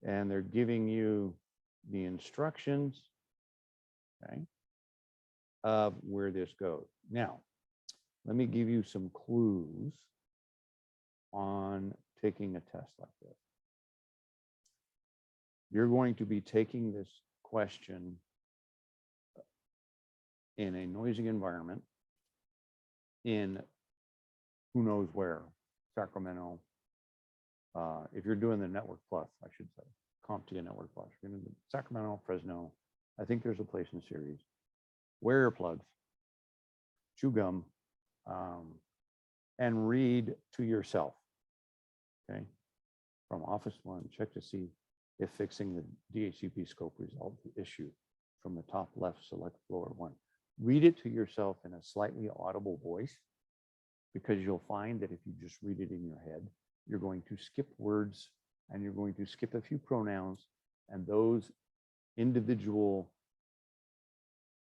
and they're giving you the instructions. Okay, of where this goes. Now, let me give you some clues on taking a test like this. You're going to be taking this question in a noisy environment in who knows where, Sacramento. If you're doing the Network Plus, I should say, CompTIA Network Plus, you're going to Sacramento, Fresno. I think there's a place in series. Wear earplugs, chew gum, and read to yourself. Okay, from Office 1, check to see if fixing the DHCP scope resolved the issue. From the top left, select lower 1. Read it to yourself in a slightly audible voice, because you'll find that if you just read it in your head, you're going to skip words and you're going to skip a few pronouns, and those individual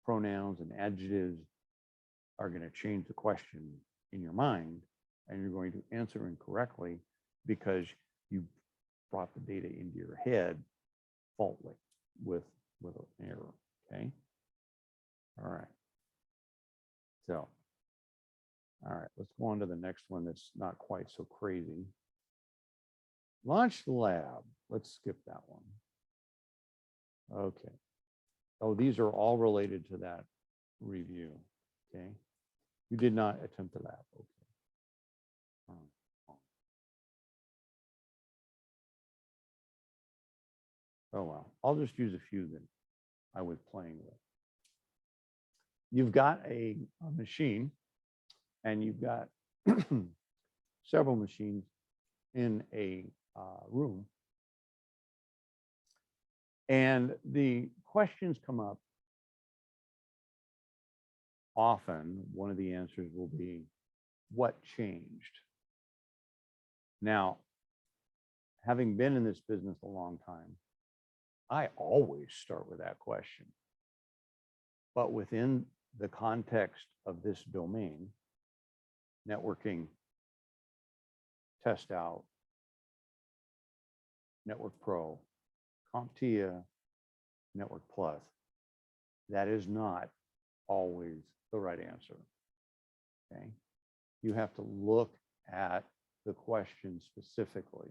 pronouns and adjectives are going to change the question in your mind, and you're going to answer incorrectly because brought the data into your head faultly with an error. Okay. All right. So, all right, let's go on to the next one that's not quite so crazy. Launch the lab. Let's skip that one. Okay. Oh, these are all related to that review. Okay. You did not attempt the lab. Okay. Oh, well, I'll just use a few that I was playing with. You've got a machine and you've got several machines in a room. And the questions come up often. One of the answers will be, what changed? Now, having been in this business a long time, I always start with that question. But within the context of this domain, networking, test out, Network Pro, CompTIA, Network Plus, that is not always the right answer. Okay. You have to look at the question specifically.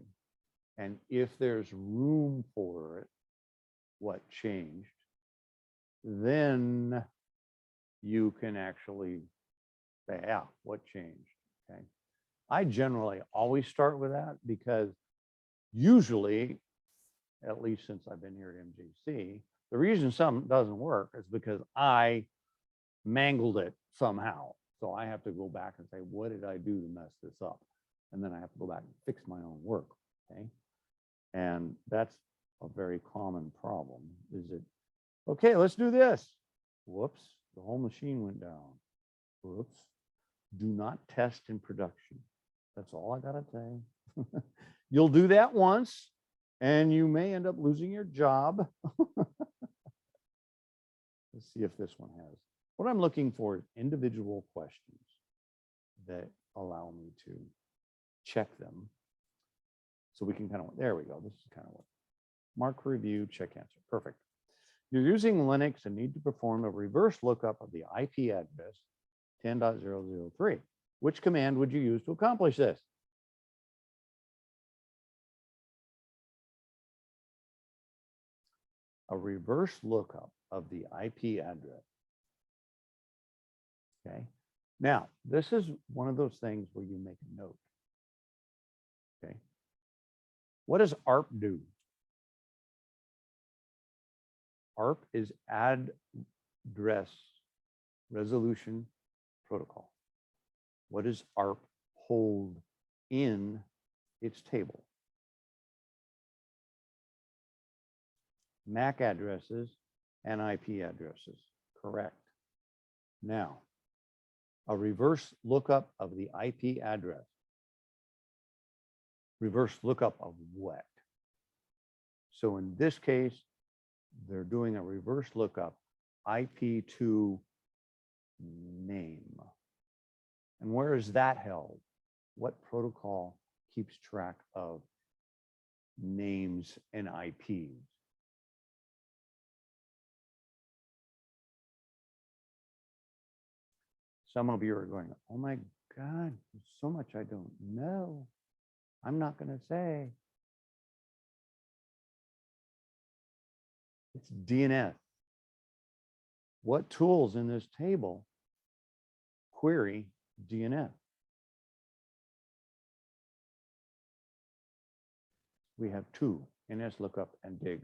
And if there's room for it, what changed, then you can actually say, yeah, what changed? Okay. I generally always start with that because usually, at least since I've been here at MJC, the reason something doesn't work is because I mangled it somehow. So I have to go back and say, what did I do to mess this up? And then I have to go back and fix my own work. Okay. And that's a very common problem. Is it, okay, let's do this. Whoops, the whole machine went down. Whoops. Do not test in production. That's all I gotta say. You'll do that once and you may end up losing your job. Let's see if this one has. What I'm looking for is individual questions that allow me to check them. So we can kind of, there we go. This is kind of what, mark review, check answer. Perfect. You're using Linux and need to perform a reverse lookup of the IP address 10.003. Which command would you use to accomplish this? A reverse lookup of the IP address. Okay. Now, this is one of those things where you make a note. Okay. What does ARP do? ARP is address resolution protocol. What does ARP hold in its table? MAC addresses and IP addresses, correct. Now, a reverse lookup of the IP address. Reverse lookup of what? So in this case, they're doing a reverse lookup IP to name. And where is that held? What protocol keeps track of names and IPs? Some of you are going, oh my God, there's so much I don't know. I'm not going to say. It's DNS. What tools in this table query DNS? We have two, NSLOOKUP and DIG.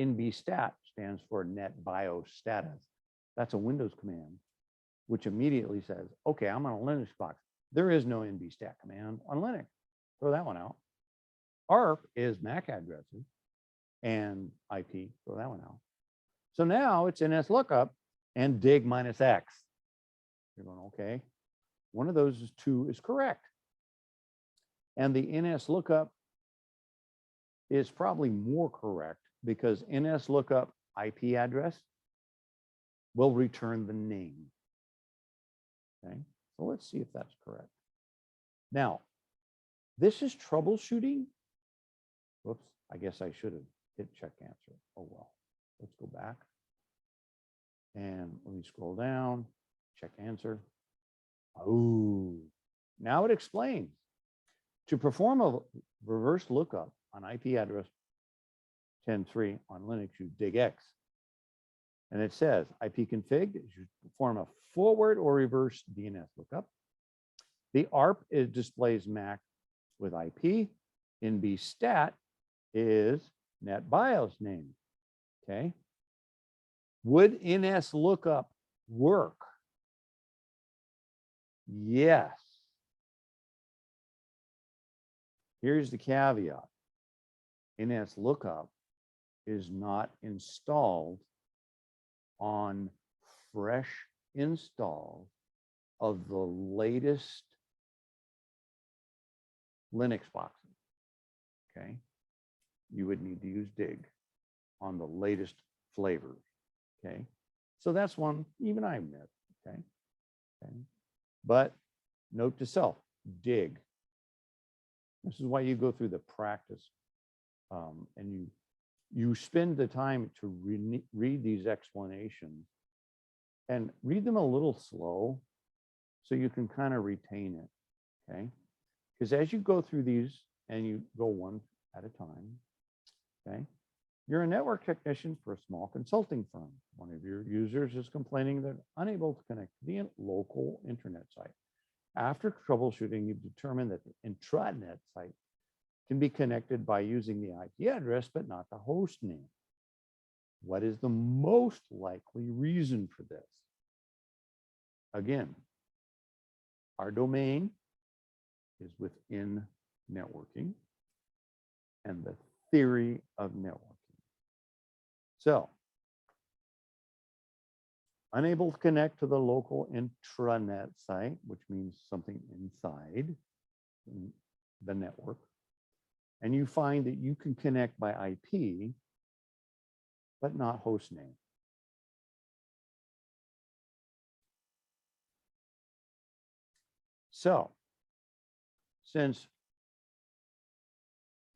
NBStat stands for Net Biostatus. That's a Windows command, which immediately says, okay, I'm on a Linux box. There is no NBStat command on Linux. Throw that one out. ARP is MAC addresses and IP. Throw that one out. So now it's NSLOOKUP and dig minus X. You're going, okay. One of those two is correct. And the NSLOOKUP is probably more correct because NSLOOKUP IP address will return the name. Okay, so let's see if that's correct. Now, this is troubleshooting, Whoops, I guess I should have hit check answer. Oh, well, let's go back. And let me scroll down, check answer. Oh, now it explains. To perform a reverse lookup on IP address 10.3 on Linux, use digx. And it says IP config is you perform a forward or reverse DNS lookup. The ARP displays MAC with IP. NBStat is NetBIOS name. Okay. Would NS lookup work? Yes. Here's the caveat. NS lookup is not installed on fresh installs of the latest Linux boxes. Okay. You would need to use dig on the latest flavors. Okay. So that's one even I missed. Okay. Okay. But note to self, dig. This is why you go through the practice and you spend the time to read these explanations and read them a little slow so you can kind of retain it, okay? Because as you go through these and you go one at a time, okay? You're a network technician for a small consulting firm. One of your users is complaining they're unable to connect to the local internet site. After troubleshooting, you've determined that the intranet site can be connected by using the IP address, but not the host name. What is the most likely reason for this? Again, our domain is within networking and the theory of networking. So, unable to connect to the local intranet site, which means something inside the network, and you find that you can connect by IP, but not host name. So, since,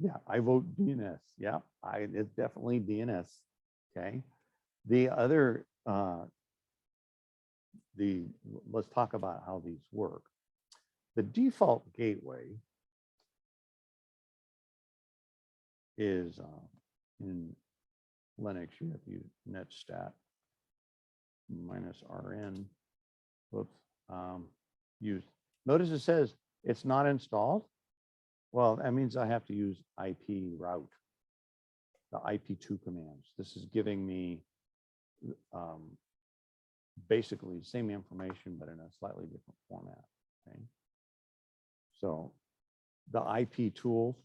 yeah, I vote DNS. Yeah, it's definitely DNS. Okay. The other, let's talk about how these work. The default gateway is in Linux, you have to use netstat -rn. Whoops. Use. Notice it says it's not installed. Well, that means I have to use IP route, the IP2 commands. This is giving me basically the same information, but in a slightly different format. Okay. So the IP tools,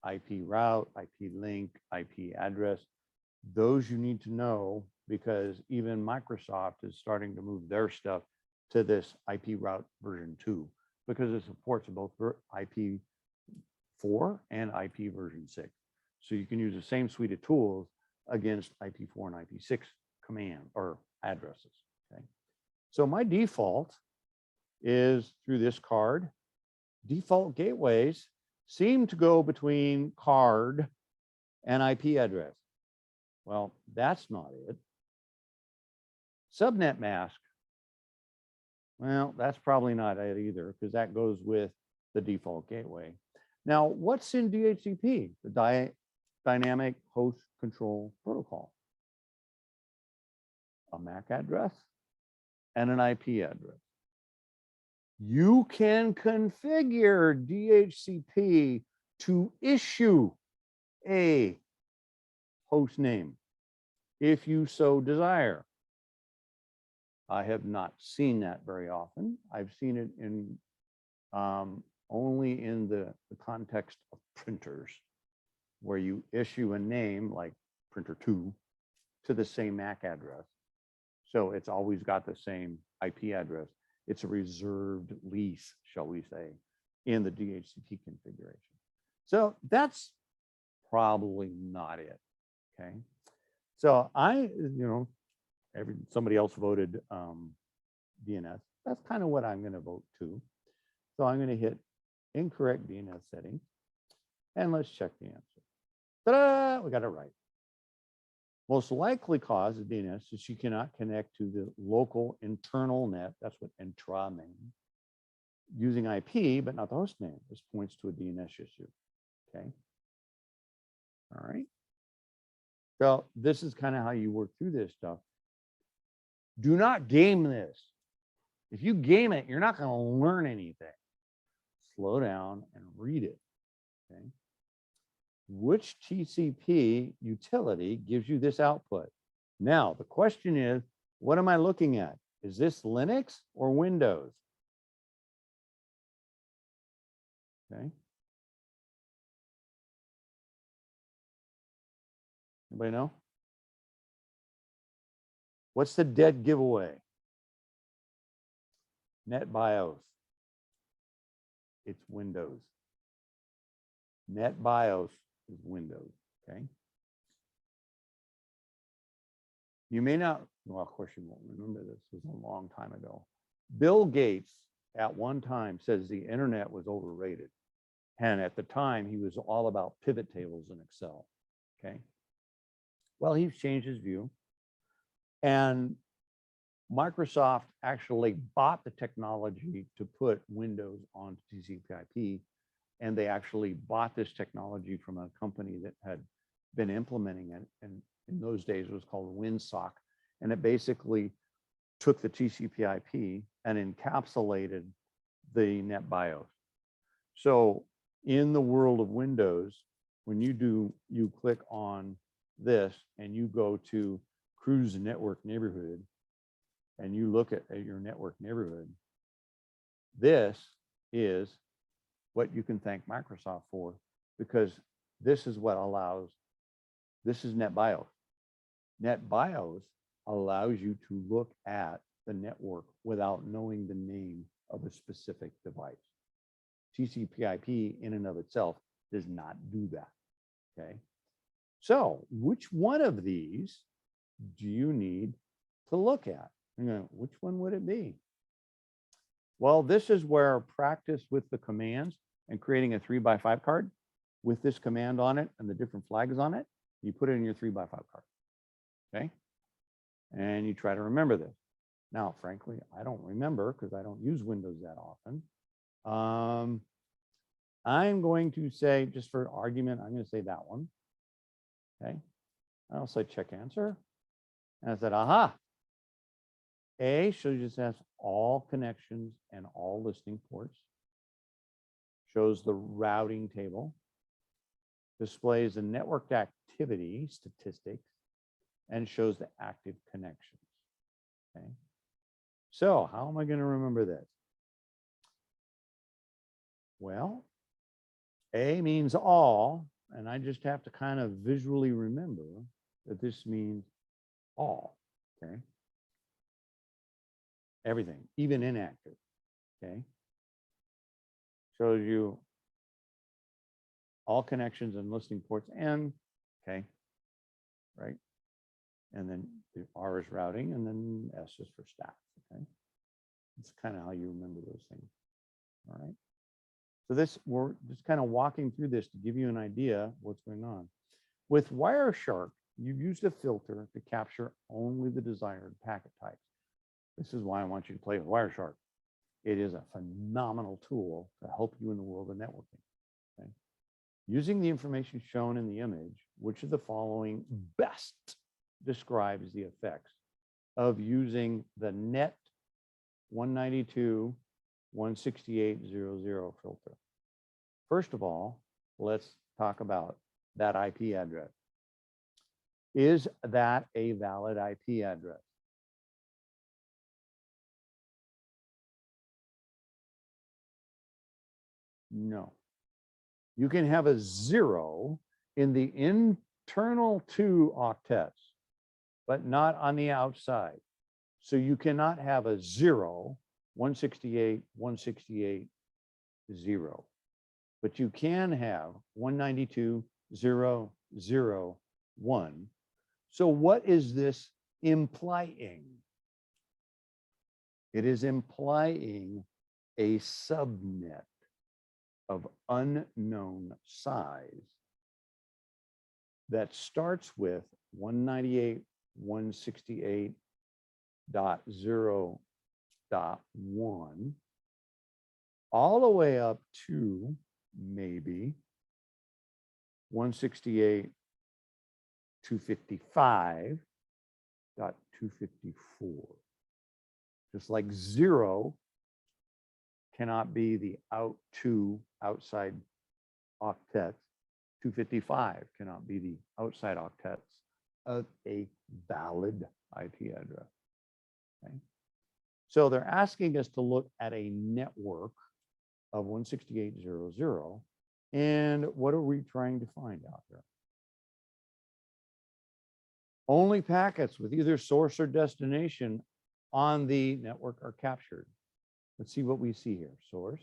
IP route, IP link, IP address, those you need to know because even Microsoft is starting to move their stuff to this IP route version 2 because it supports both IP4 and IP version 6. So you can use the same suite of tools against IP4 and IP6 command or addresses. Okay. So my default is through this card. Default gateways seem to go between card and IP address. Well, that's not it. Subnet mask. Well, that's probably not it either because that goes with the default gateway. Now, what's in DHCP? The Dynamic Host Control Protocol. A MAC address and an IP address. You can configure DHCP to issue a host name if you so desire. I have not seen that very often. I've seen it in only in the context of printers where you issue a name like printer 2 to the same MAC address. So it's always got the same IP address. It's a reserved lease, shall we say, in the DHCP configuration. So that's probably not it, okay? So somebody else voted DNS. That's kind of what I'm gonna vote too. So I'm gonna hit incorrect DNS settings and let's check the answer. Ta-da, we got it right. Most likely cause of DNS is you cannot connect to the local internal net. That's what intra means. Using IP, but not the host name. This points to a DNS issue. Okay. All right. So this is kind of how you work through this stuff. Do not game this. If you game it, you're not going to learn anything. Slow down and read it. Okay. Which TCP utility gives you this output? Now, the question is, what am I looking at? Is this Linux or Windows? Okay. Anybody know? What's the dead giveaway? NetBIOS. It's Windows. NetBIOS is Windows. Okay. You may not, well, of course you won't remember this. This was a long time ago. Bill Gates at one time says the internet was overrated. And at the time, he was all about pivot tables in Excel. Okay. Well, he's changed his view. And Microsoft actually bought the technology to put Windows on TCP/IP. And they actually bought this technology from a company that had been implementing it. And in those days, it was called WinSock. And it basically took the TCP/IP and encapsulated the NetBIOS. So in the world of Windows, when you click on this and you go to Cruise Network Neighborhood and you look at your network neighborhood, this is what you can thank Microsoft for, because this is what allows, this is NetBIOS. NetBIOS allows you to look at the network without knowing the name of a specific device. TCP/IP in and of itself does not do that. Okay. So which one of these do you need to look at? Which one would it be? Well, this is where practice with the commands and creating a 3x5 card with this command on it and the different flags on it, you put it in your 3x5 card. Okay. And you try to remember this. Now, frankly, I don't remember because I don't use Windows that often. I'm going to say, just for argument, I'm going to say that one. Okay. I'll say check answer. And I said, aha. A shows you has all connections and all listening ports. Shows the routing table. Displays the network activity statistics and shows the active connections. Okay. So how am I going to remember this? Well, A means all, and I just have to kind of visually remember that this means all. Okay. Everything, even inactive. Okay. Shows you all connections and listening ports and, okay, right? And then the R is routing, and then S is for stats. Okay. It's kind of how you remember those things. All right. So this, we're just kind of walking through this to give you an idea what's going on. With Wireshark, you've used a filter to capture only the desired packet types. This is why I want you to play with Wireshark. It is a phenomenal tool to help you in the world of networking. Okay? Using the information shown in the image, which of the following best describes the effects of using the net 192.168.0.0 filter? First of all, let's talk about that IP address. Is that a valid IP address? No. You can have a 0 in the internal 2 octets, but not on the outside. So you cannot have a 0, 168.168.0. But you can have 192.0.0.1. So what is this implying? It is implying a subnet of unknown size that starts with 198.168.0.1 all the way up to maybe 168.255.254. Just like 0 cannot be the outside octets, 255 cannot be the outside octets of a valid IP address. Okay. So they're asking us to look at a network of 168.0.0. And what are we trying to find out here? Only packets with either source or destination on the network are captured. Let's see what we see here. Source,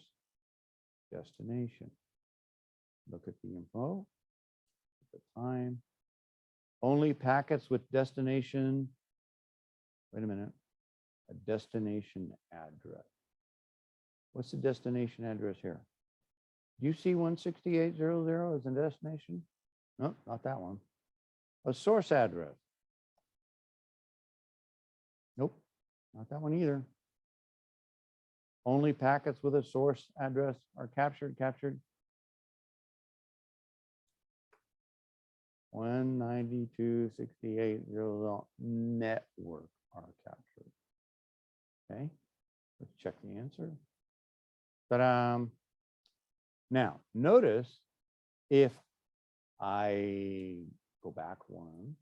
destination. Look at the info, the time. Only packets with destination. Wait a minute. A destination address. What's the destination address here? Do you see 168.0.0 as a destination? No, not that one. A source address. Nope, not that one either. Only packets with a source address are captured. 192.68.0 network are captured. Okay, let's check the answer. Ta-da! Now, notice if I go back one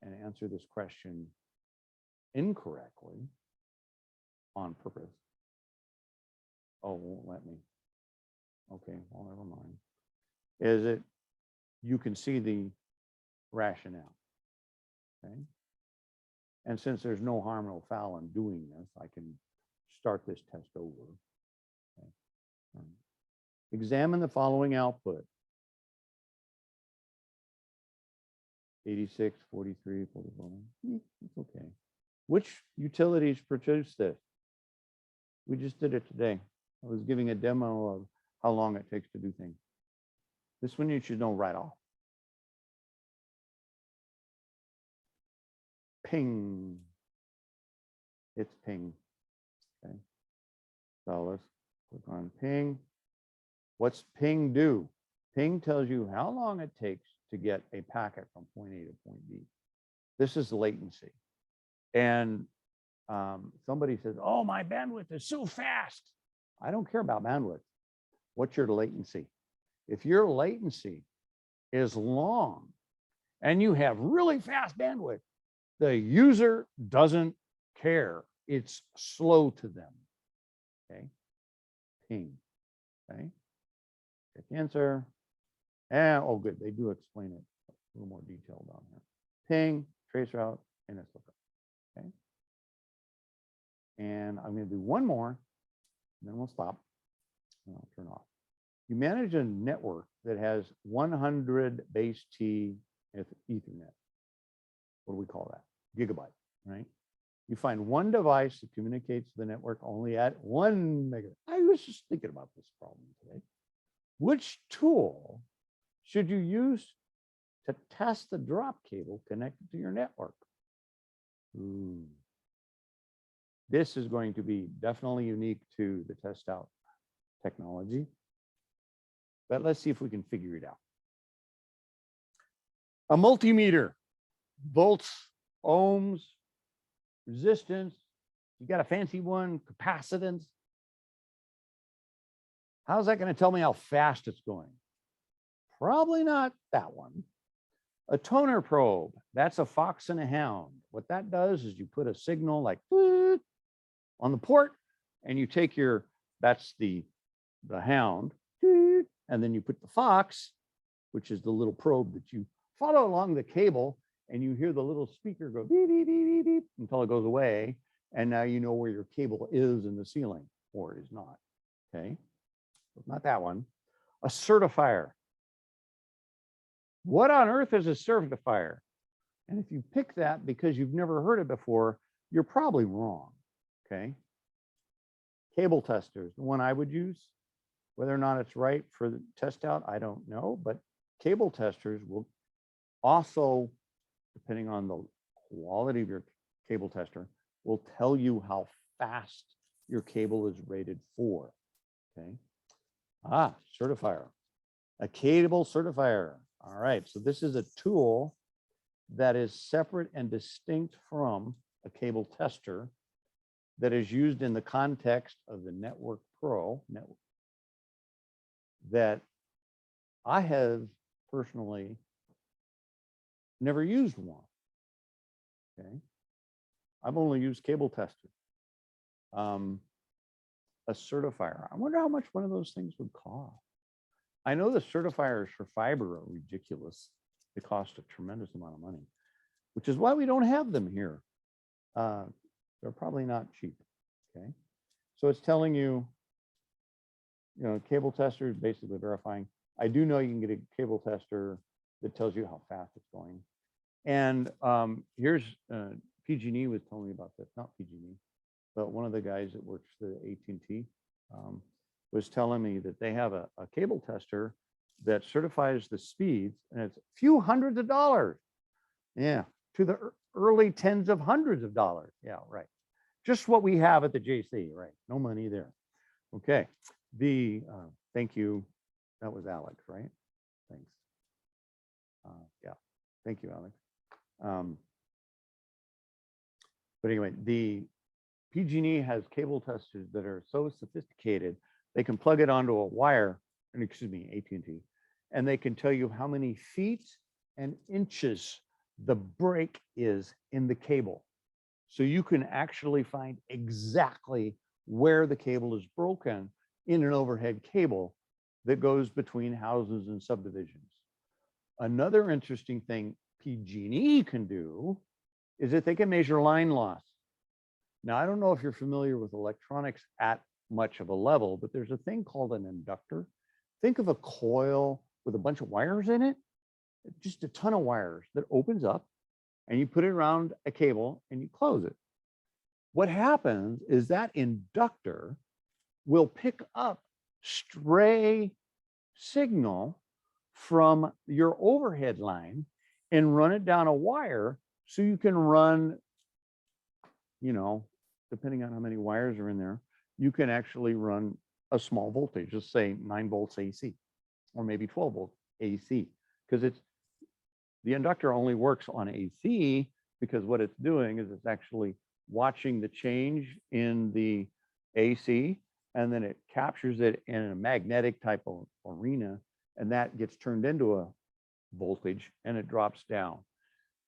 and answer this question incorrectly on purpose. Oh, it won't let me. Okay, well, never mind. Is it, you can see the rationale, okay? And since there's no harm, no foul in doing this, I can start this test over. Okay. Examine the following output. 86, 43, 44. It's okay. Which utilities produce this? We just did it today. I was giving a demo of how long it takes to do things. This one you should know right off. Ping. It's ping. Okay. So let's click on ping. What's ping do? Ping tells you how long it takes to get a packet from point A to point B. This is the latency. And somebody says, oh, my bandwidth is so fast. I don't care about bandwidth. What's your latency? If your latency is long and you have really fast bandwidth, the user doesn't care. It's slow to them. Okay. Ping. Okay. Check the answer. And oh, good. They do explain it a little more detailed on here. Ping, trace route, and it's lookup. Okay. And I'm going to do one more, and then we'll stop. And I'll turn off. You manage a network that has 100 base T Ethernet. What do we call that? Gigabyte, right? You find one device that communicates to the network only at 1 megabit. I was just thinking about this problem today. Which tool should you use to test the drop cable connected to your network? Ooh. This is going to be definitely unique to the test out technology. But let's see if we can figure it out. A multimeter, volts, ohms, resistance. You got a fancy one, capacitance. How's that going to tell me how fast it's going? Probably not that one. A toner probe, that's a fox and a hound. What that does is you put a signal like on the port, and you take your, that's the hound, and then you put the fox, which is the little probe that you follow along the cable, and you hear the little speaker go beep, beep, beep, beep, beep until it goes away. And now you know where your cable is in the ceiling, or is not. Okay, not that one. A certifier. What on earth is a certifier? And if you pick that because you've never heard it before, you're probably wrong. Okay. Cable testers, the one I would use. Whether or not it's right for the test out, I don't know, but cable testers will Also, depending on the quality of your cable tester, will tell you how fast your cable is rated for. Okay. Certifier, a cable certifier. All right. So this is a tool that is separate and distinct from a cable tester that is used in the context of the Network Pro network that I have personally never used one. Okay. I've only used cable tester. A certifier. I wonder how much one of those things would cost. I know the certifiers for fiber are ridiculous. They cost a tremendous amount of money, which is why we don't have them here. They're probably not cheap. Okay. So it's telling you, cable tester is basically verifying. I do know you can get a cable tester that tells you how fast it's going. And here's PG&E was telling me about this, not PG&E, but one of the guys that works for AT&T was telling me that they have a cable tester that certifies the speeds, and it's a few hundreds of dollars. Yeah, to the early tens of hundreds of dollars. Yeah, right. Just what we have at the JC, right? No money there. Okay. Thank you. That was Alex, right? Thanks. Yeah. Thank you, Alex. But anyway, the PG&E has cable testers that are so sophisticated, they can plug it onto a wire, and excuse me, AT&T, and they can tell you how many feet and inches the break is in the cable. So you can actually find exactly where the cable is broken in an overhead cable that goes between houses and subdivisions. Another interesting thing PG&E can do is that they can measure line loss. Now, I don't know if you're familiar with electronics at much of a level, but there's a thing called an inductor. Think of a coil with a bunch of wires in it, just a ton of wires that opens up, and you put it around a cable and you close it. What happens is that inductor will pick up stray signal from your overhead line and run it down a wire, so you can run, depending on how many wires are in there, you can actually run a small voltage, just say 9 volts AC, or maybe 12 volts AC, because the inductor only works on AC because what it's doing is it's actually watching the change in the AC, and then it captures it in a magnetic type of arena, and that gets turned into a voltage and it drops down.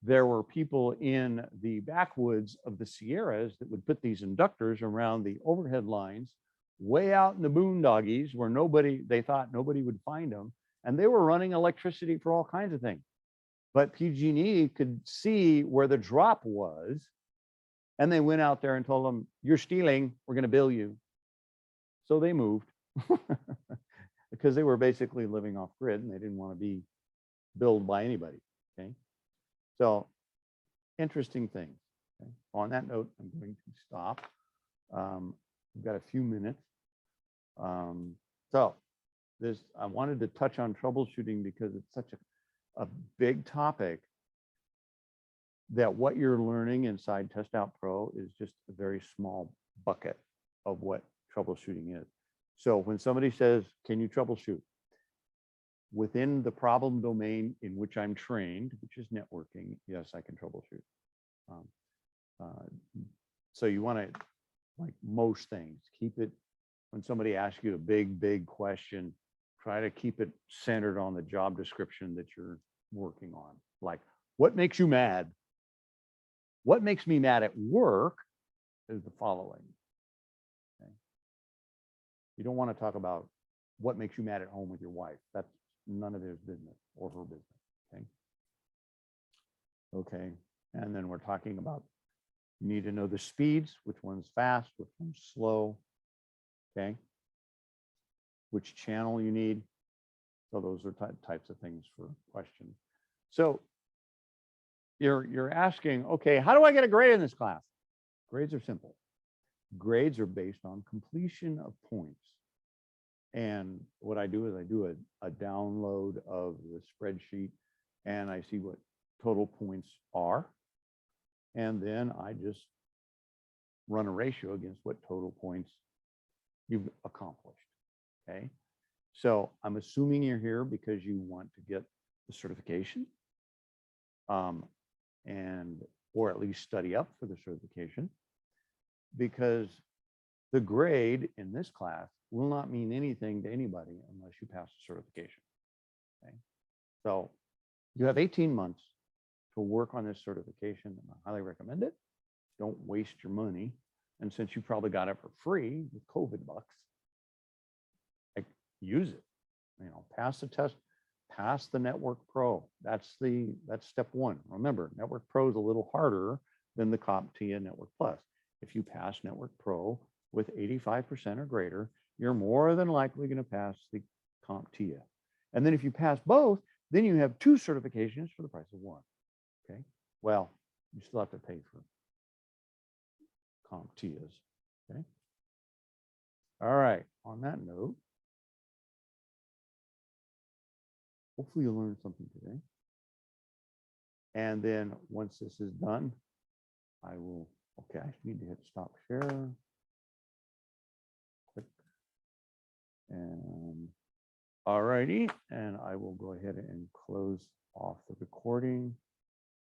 There were people in the backwoods of the Sierras that would put these inductors around the overhead lines way out in the boondoggies where they thought nobody would find them, and they were running electricity for all kinds of things. But PG&E could see where the drop was, and they went out there and told them, "You're stealing, we're going to bill you." So they moved because they were basically living off grid and they didn't want to be billed by anybody. Okay. So interesting things. Okay. On that note, I'm going to stop. We've got a few minutes. So I wanted to touch on troubleshooting because it's such a big topic that what you're learning inside Test Out Pro is just a very small bucket of what troubleshooting is. So when somebody says, "Can you troubleshoot?" Within the problem domain in which I'm trained, which is networking, yes, I can troubleshoot. So you want to, like most things, keep it, when somebody asks you a big question, try to keep it centered on the job description that you're working on. Like, what makes you mad? What makes me mad at work is the following. Okay? You don't want to talk about what makes you mad at home with your wife. That's none of his business or her business. Okay. Okay. And then we're talking about, you need to know the speeds, which one's fast, which one's slow. Okay. Which channel you need. So those are types of things for questions. So you're asking, okay, how do I get a grade in this class? Grades are simple. Grades are based on completion of points. And what I do is I do a download of the spreadsheet, and I see what total points are. And then I just run a ratio against what total points you've accomplished. Okay. So I'm assuming you're here because you want to get the certification, and or at least study up for the certification, because the grade in this class will not mean anything to anybody unless you pass the certification. Okay. So you have 18 months to work on this certification, and I highly recommend it. Don't waste your money. And since you probably got it for free with COVID bucks, like, use it. You know, pass the test, pass the Network Pro. That's step one. Remember, Network Pro is a little harder than the CompTIA Network Plus. If you pass Network Pro with 85% or greater, you're more than likely going to pass the CompTIA. And then if you pass both, then you have 2 certifications for the price of 1. Okay. Well, you still have to pay for CompTIAs. Okay. All right. On that note, hopefully you learned something today. And then once this is done, I will, okay, I need to hit stop share. Click. And all righty. And I will go ahead and close off the recording.